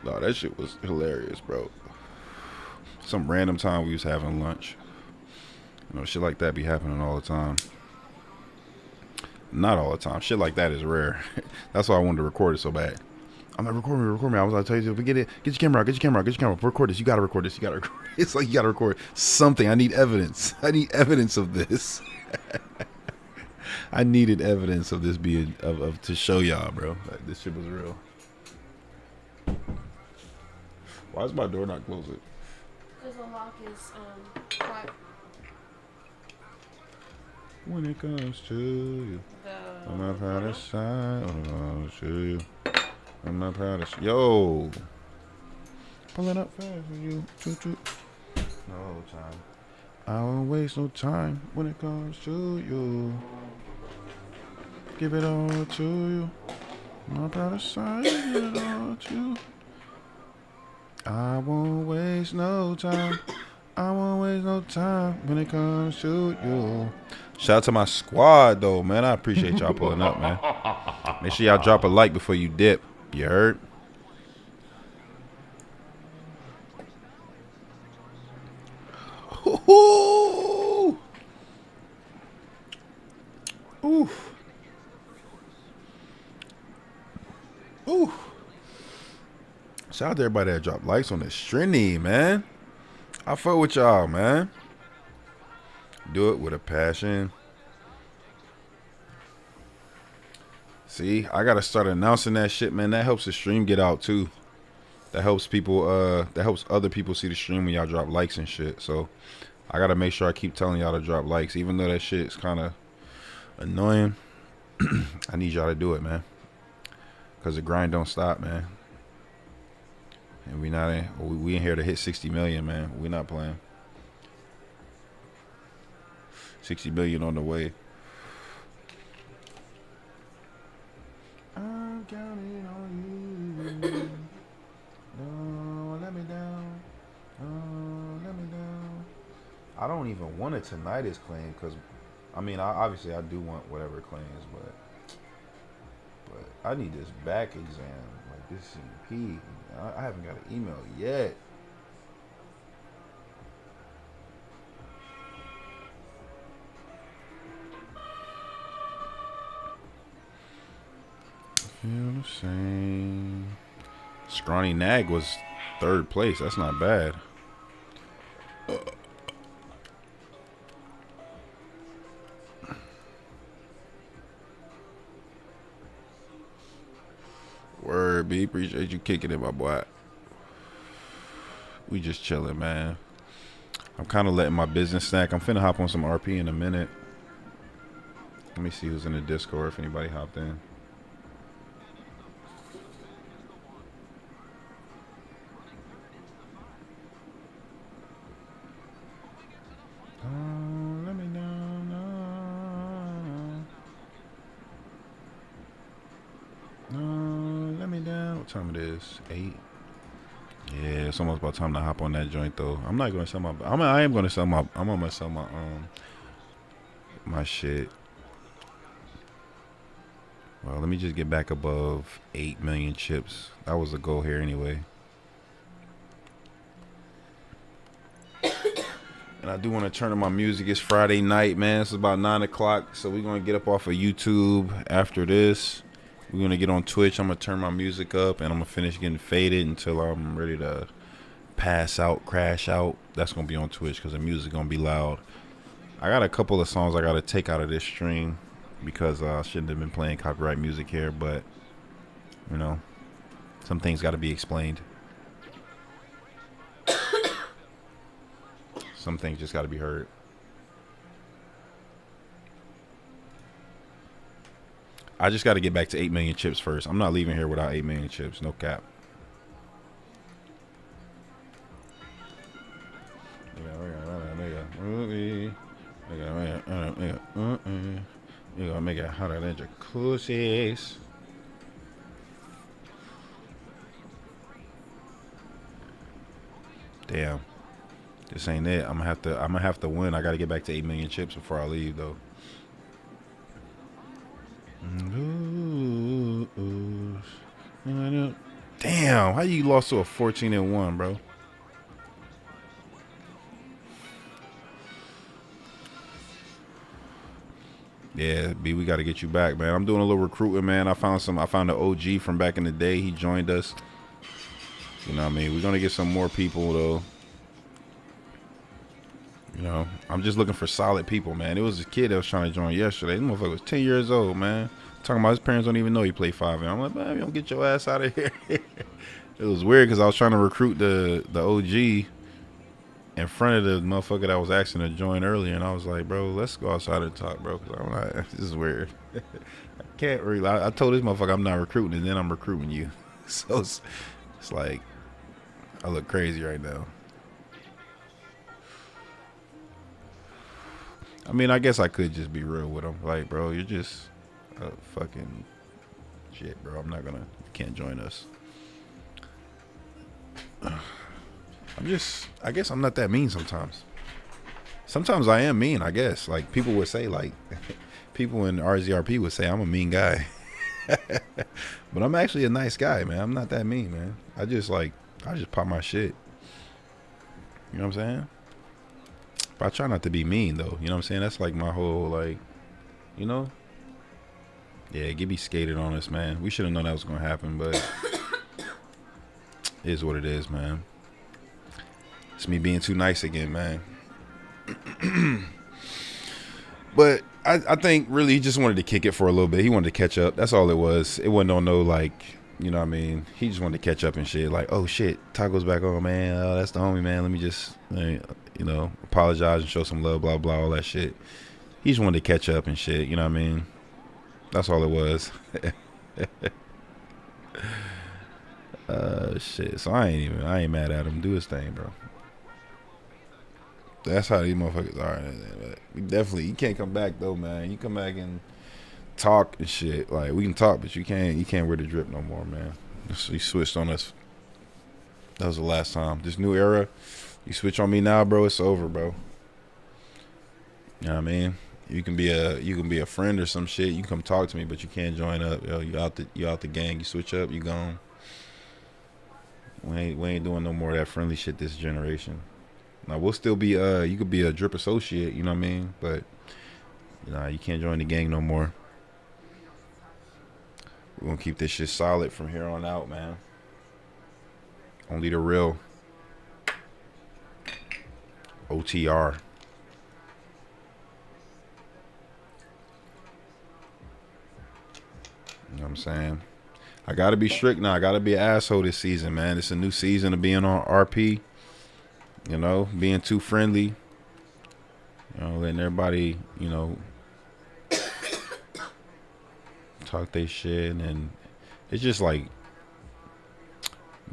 No, that shit was hilarious, bro. Some random time we was having lunch. You know, shit like that be happening all the time. Not all the time. Shit like that is rare. That's why I wanted to record it so bad. I'm like, record me. I was like, tell you, get your camera out, record this. You gotta record this. It's like you gotta record something. I need evidence. I need evidence of this. I needed evidence of this being to show y'all, bro. Like, this shit was real. Why is my door not closing? Because the lock is quiet. When it comes to you, I'm not proud of side. Oh, to you. I'm not proud of yo. Pulling up fast for you. Choo choo. No time. I won't waste no time when it comes to you. Give it all to you. I'm not proud of side. Give it all to you. I won't waste no time. I won't waste no time when it comes to you. Shout out to my squad though, man. I appreciate y'all pulling up, man. Make sure y'all drop a like before you dip. You heard? Ooh. Ooh. Ooh. Shout out to everybody that dropped likes on the stream, man. I fuck with y'all, man. Do it with a passion. See, I gotta start announcing that shit, man. That helps the stream get out too. That helps people, that helps other people see the stream when y'all drop likes and shit. So I gotta make sure I keep telling y'all to drop likes, even though that shit is kind of annoying. I need y'all to do it, man, cause the grind don't stop, man. And we in here to hit 60 million, man. We not playing. 60 million on the way. I'm counting on you. Don't let me down. Don't let me down. I don't even want a tinnitus claim because, I mean, obviously I do want whatever claims, but I need this back exam, like this CP. I haven't got an email yet. Feel the same. Scrawny Nag was 3rd place. That's not bad. Word, B. Appreciate you kicking it, my boy. We just chilling, man. I'm kind of letting my business snack. I'm finna hop on some RP in a minute. Let me see who's in the Discord, if anybody hopped in. Let me down. No, let me down. What time it is? 8. Yeah, it's almost about time to hop on that joint though. I'm not gonna sell my. I am gonna sell my. I'm gonna sell my my shit. Well, let me just get back above 8 million chips. That was the goal here anyway. And I do want to turn on my music. It's Friday night, man. It's about 9 o'clock. So we're going to get up off of YouTube after this. We're going to get on Twitch. I'm going to turn my music up. And I'm going to finish getting faded until I'm ready to pass out, crash out. That's going to be on Twitch because the music going to be loud. I got a couple of songs I got to take out of this stream because I shouldn't have been playing copyright music here. But, you know, some things got to be explained. Some things just got to be heard. I just got to get back to 8 million chips first. I'm not leaving here without 8 million chips. No cap. You gonna make it hotter than jacuzzis. Damn. This ain't it. I'm gonna have to win. I gotta get back to 8 million chips before I leave though. Damn, how you lost to a 14-1, bro? Yeah, B, we got to get you back, man. I'm doing a little recruiting, man. I found an OG from back in the day. He joined us. You know what I mean? We're gonna get some more people though. You know, I'm just looking for solid people, man. It was a kid that was trying to join yesterday. This motherfucker was 10 years old, man. Talking about his parents don't even know he played 5. And I'm like, man, you don't get your ass out of here. It was weird because I was trying to recruit the OG in front of the motherfucker that was asking to join earlier, and I was like, bro, let's go outside and talk, bro, because I'm not, this is weird. I can't really, I told this motherfucker I'm not recruiting, and then I'm recruiting you. So it's like, I look crazy right now. I mean, I guess I could just be real with him. Like, bro, you're just a fucking shit, bro. I'm not gonna, you can't join us. I guess I'm not that mean sometimes. Sometimes I am mean, I guess. Like, people would say, like, people in RZRP would say I'm a mean guy. But I'm actually a nice guy, man. I'm not that mean, man. I just pop my shit. You know what I'm saying? But I try not to be mean, though. You know what I'm saying? That's like my whole, like, you know? Yeah, Gibby skated on us, man. We should have known that was going to happen, but it is what it is, man. It's me being too nice again, man. But I think really he just wanted to kick it for a little bit. He wanted to catch up. That's all it was. It wasn't on no, like, you know what I mean? He just wanted to catch up and shit. Like, oh, shit, Taco's back on, man. Oh, that's the homie, man. Let me just, you know, apologize and show some love, blah, blah, all that shit. He just wanted to catch up and shit, you know what I mean? That's all it was. Shit. So I ain't mad at him. Do his thing, bro. That's how these motherfuckers are. Definitely, you can't come back though, man. You come back and talk and shit. Like, we can talk, but you can't wear the drip no more, man. So you switched on us. That was the last time. This new era, you switch on me now, bro. It's over, bro. You know what I mean? You can be a friend or some shit. You can come talk to me, but you can't join up. Yo, you out the gang. You switch up, you gone. We ain't doing no more of that friendly shit this generation. Now we'll still be you could be a drip associate, you know what I mean? But nah, you can't join the gang no more. We're gonna keep this shit solid from here on out, man. Only the real OTR. You know what I'm saying? I gotta be strict now. I gotta be an asshole this season, man. It's a new season of being on RP. You know, being too friendly. You know, letting everybody, you know, talk their shit, and it's just like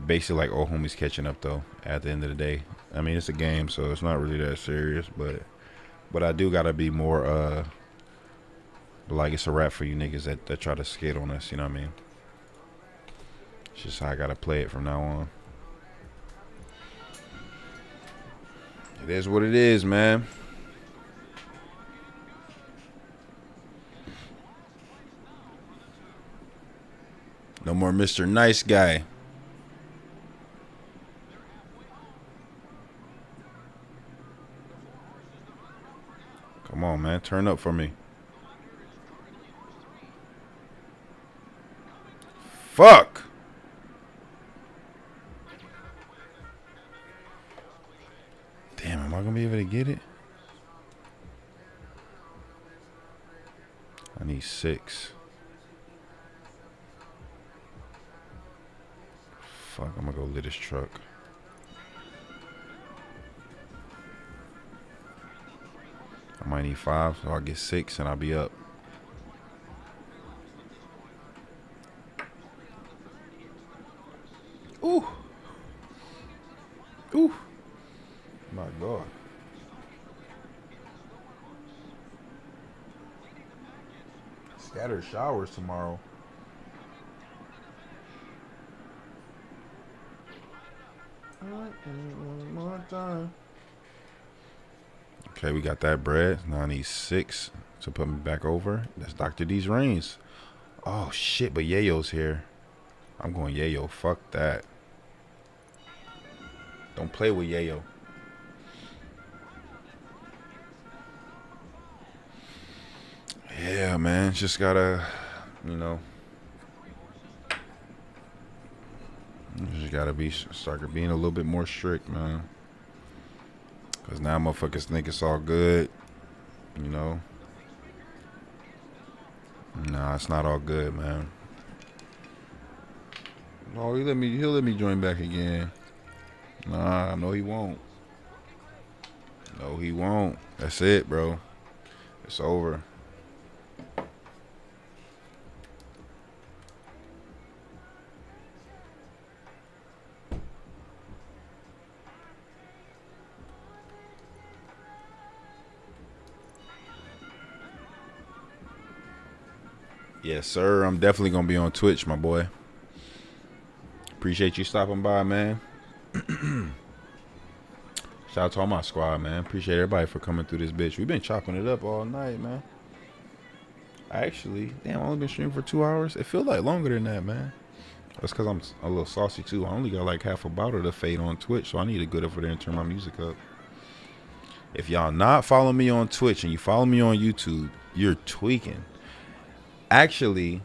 basically like old homies catching up though. At the end of the day, I mean, it's a game, so it's not really that serious. But I do gotta be more like it's a rap for you niggas that try to skate on us. You know what I mean? It's just how I gotta play it from now on. It is what it is, man. No more Mr. Nice Guy. Come on, man. Turn up for me. Fuck. Damn, am I gonna be able to get it? I need 6. Fuck, I'm gonna go lit this truck. I might need 5, so I'll get 6 and I'll be up. Ooh. Ooh. My God. Scattered showers tomorrow. One more time. Okay, we got that bread. Now I need 6 to put me back over. That's Dr. D's Reigns. Oh shit, but Yayo's here. I'm going Yayo. Fuck that. Don't play with Yayo. Yeah, man. Just gotta, you know. Just gotta start being a little bit more strict, man. Cause now motherfuckers think it's all good, you know. Nah, it's not all good, man. Oh, he'll let me join back again. Nah, no he won't. No he won't. That's it, bro. It's over. Yes, sir. I'm definitely gonna be on Twitch, my boy. Appreciate you stopping by, man. Shout out to all my squad, man. Appreciate everybody for coming through this bitch. We've been chopping it up all night, man. Actually, damn, I only been streaming for 2 hours. It feels like longer than that, man. That's because I'm a little saucy, too. I only got like half a bottle to fade on Twitch, so I need to go over there and turn my music up. If y'all not following me on Twitch and you follow me on YouTube, you're tweaking. Actually,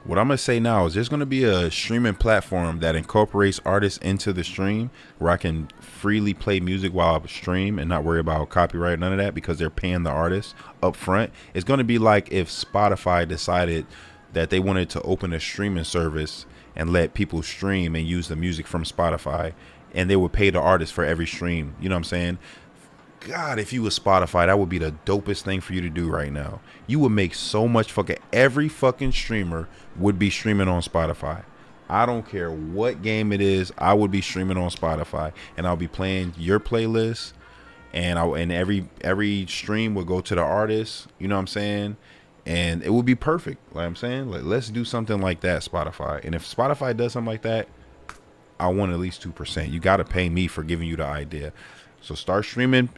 what I'm going to say now is there's going to be a streaming platform that incorporates artists into the stream where I can freely play music while I stream and not worry about copyright, none of that, because they're paying the artist up front. It's going to be like if Spotify decided that they wanted to open a streaming service and let people stream and use the music from Spotify, and they would pay the artist for every stream. You know what I'm saying? God, if you was Spotify, that would be the dopest thing for you to do right now. You would make so much fucking, every fucking streamer would be streaming on Spotify. I don't care what game it is, I would be streaming on Spotify, and I'll be playing your playlist, and every stream would go to the artist, you know what I'm saying? And it would be perfect, like I'm saying. Like, let's do something like that, Spotify. And if Spotify does something like that, I want at least 2%. You got to pay me for giving you the idea. So start streaming,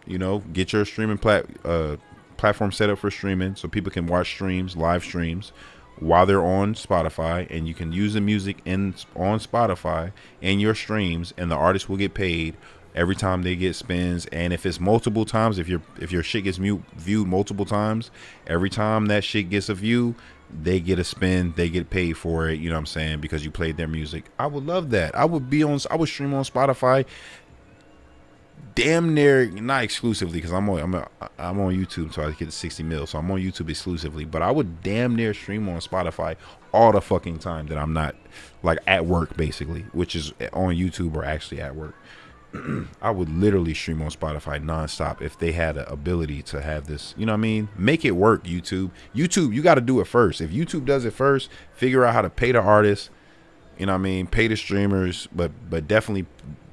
you know, get your streaming platform set up for streaming so people can watch streams, live streams, while they're on Spotify, and you can use the music on Spotify in your streams, and the artist will get paid every time they get spins. And if it's multiple times, if your shit gets viewed multiple times, every time that shit gets a view, they get a spin, they get paid for it, you know what I'm saying, because you played their music. I would love that. I would stream on Spotify damn near, not exclusively, because I'm on YouTube, so I get 60 mil, so I'm on YouTube exclusively, but I would damn near stream on Spotify all the fucking time that I'm not like at work, basically, which is on YouTube or actually at work. I would literally stream on Spotify nonstop if they had the ability to have this, you know what I mean? Make it work, YouTube. You got to do it first. If YouTube does it first, figure out how to pay the artists, you know what I mean? Pay the streamers, but definitely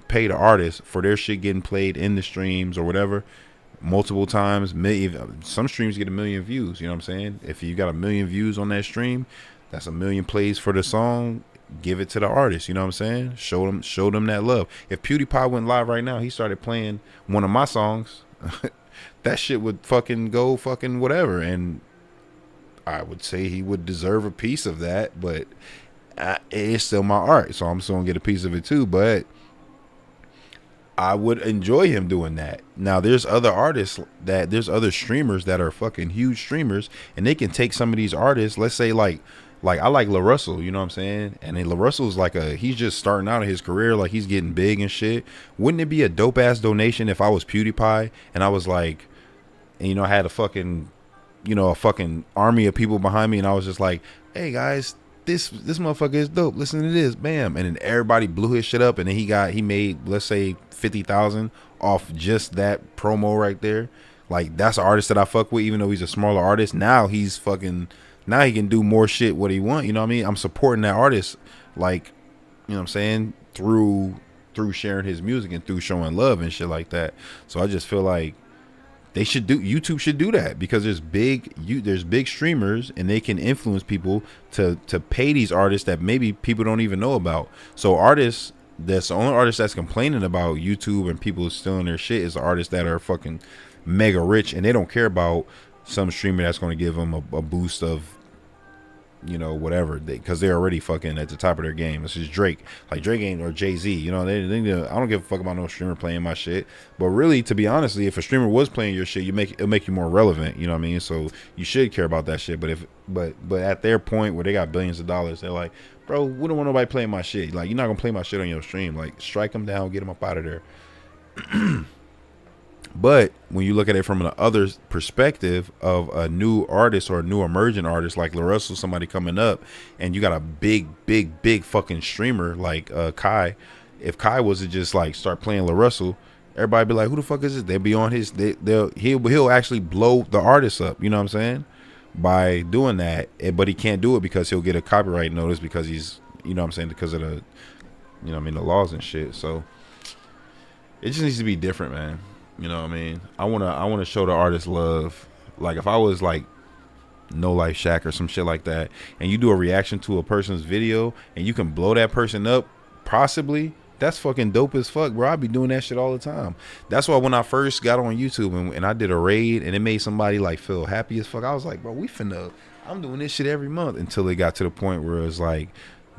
pay the artists for their shit getting played in the streams or whatever multiple times. Some streams get 1 million views, you know what I'm saying? If you got 1 million views on that stream, that's 1 million plays for the song. Give it to the artist, you know what I'm saying? Show them that love. If PewDiePie went live right now, he started playing one of my songs, that shit would fucking go fucking whatever, and I would say he would deserve a piece of that, but it's still my art, so I'm still gonna get a piece of it too. But I would enjoy him doing that. Now, there's other artists there's other streamers that are fucking huge streamers, and they can take some of these artists, let's say like I like La Russell, you know what I'm saying? And then La Russell's like he's just starting out in his career, like he's getting big and shit. Wouldn't it be a dope ass donation if I was PewDiePie and I was like, and you know, I had a fucking army of people behind me, and I was just like, hey guys, this motherfucker is dope, listen to this, bam, and then everybody blew his shit up, and then he made, let's say, 50,000 off just that promo right there. Like, that's an artist that I fuck with, even though he's a smaller artist. Now he can do more shit what he want, you know what I mean? I'm supporting that artist, like, you know what I'm saying, through sharing his music and through showing love and shit like that. So I just feel like YouTube should do that, because there's big streamers, and they can influence people to pay these artists that maybe people don't even know about. So that's the only artist that's complaining about YouTube and people stealing their shit is the artists that are fucking mega rich, and they don't care about some streamer that's going to give them a boost of, you know, whatever, because they're already fucking at the top of their game. This is Drake, like Drake ain't, or Jay-Z, you know, they I don't give a fuck about no streamer playing my shit. But really, to be honest, if a streamer was playing your shit, it'll make you more relevant, you know what I mean? So you should care about that shit. But at their point where they got billions of dollars, they're like, bro, we don't want nobody playing my shit. Like, you're not gonna play my shit on your stream. Like, strike them down, get them up out of there. But when you look at it from the other perspective of a new artist or a new emerging artist like LaRussell, somebody coming up, and you got a big fucking streamer like Kai. If Kai was to just like start playing LaRussell, everybody be like, who the fuck is this? They'll be on his, he'll actually blow the artist up, you know what I'm saying? By doing that. But he can't do it because he'll get a copyright notice because he's, you know what I'm saying, because of the, you know what I mean, the laws and shit. So it just needs to be different, man. You know what I mean? I wanna show the artist love. Like if I was like No Life Shaq or some shit like that, and you do a reaction to a person's video and you can blow that person up, possibly, that's fucking dope as fuck, bro. I be doing that shit all the time. That's why when I first got on YouTube and I did a raid and it made somebody like feel happy as fuck, I was like, bro, I'm doing this shit every month, until it got to the point where it was like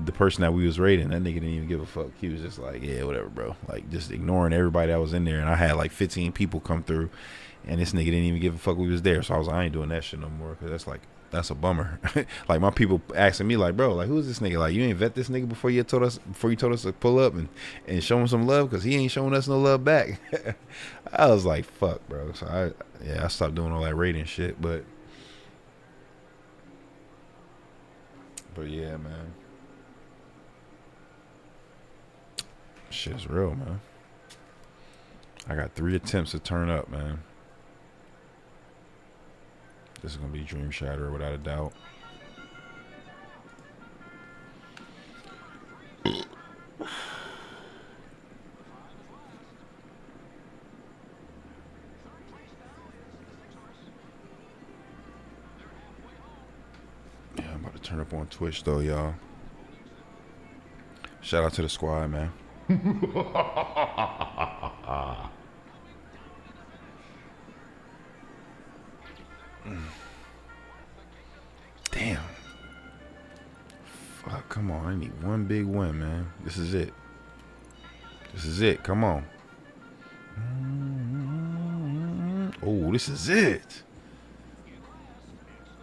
the person that we was raiding, that nigga didn't even give a fuck. He was just like, yeah, whatever, bro. Like just ignoring everybody that was in there. And I had like 15 people come through, and this nigga didn't even give a fuck we was there. So I was like, I ain't doing that shit no more, because that's a bummer. Like my people asking me like, bro, like who is this nigga? Like you ain't vet this nigga before you told us to pull up and show him some love, because he ain't showing us no love back. I was like, fuck, bro. So I stopped doing all that raiding shit. But yeah, man. Shit's real, man. I got 3 attempts to turn up, man. This is gonna be Dream Shatterer without a doubt. Yeah, I'm about to turn up on Twitch though, y'all. Shout out to the Squaaad, man. Damn. Fuck, come on. I need one big win, man. This is it. This is it. Come on. Oh, this is it.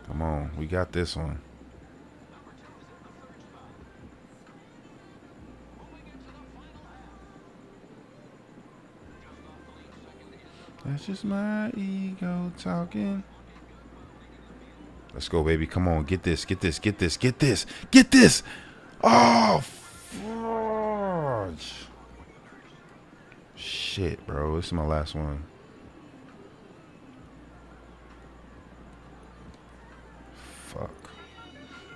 Come on. We got this one. That's just my ego talking. Let's go, baby. Come on. Get this. Get this. Get this. Get this. Get this. Oh, fudge. Shit, bro. This is my last one. Fuck.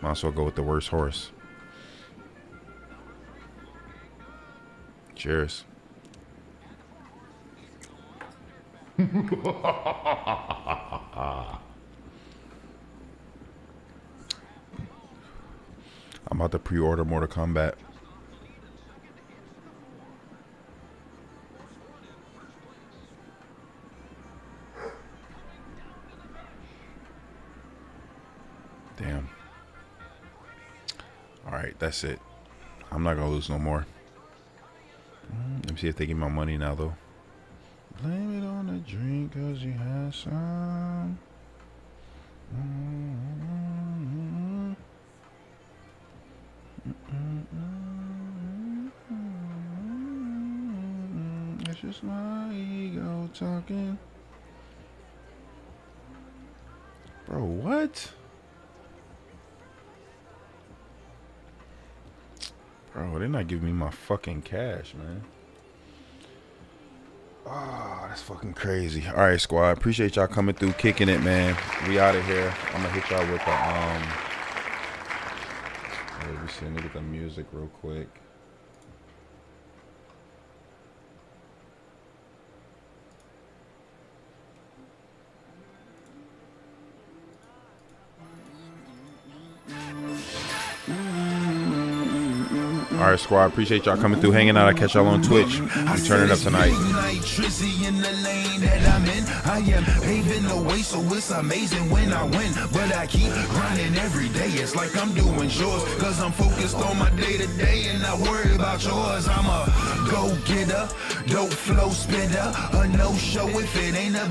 Might as well go with the worst horse. Cheers. I'm about to pre-order Mortal Kombat. Damn. Alright, that's it. I'm not gonna lose no more. Let me see if they give me my money now, though. Blame it on the drink, cause you had some. It's just my ego talking. Bro, what? Bro, they're not giving me my fucking cash, man. Oh, that's fucking crazy. All right, Squaaad. Appreciate y'all coming through, kicking it, man. We out of here. I'm gonna hit y'all with the let me see. Let me get the music real quick. All right, Squaaad. Appreciate y'all coming through, hanging out. I catch y'all on Twitch. I'm turning up tonight. In the lane that I'm in, I am paving the way, so it's amazing when I win. But I keep grinding every day. It's like I'm doing chores, cause I'm focused on my day to day and not worry about yours. I'm a go-getter, dope flow spitter, a no-show if it ain't about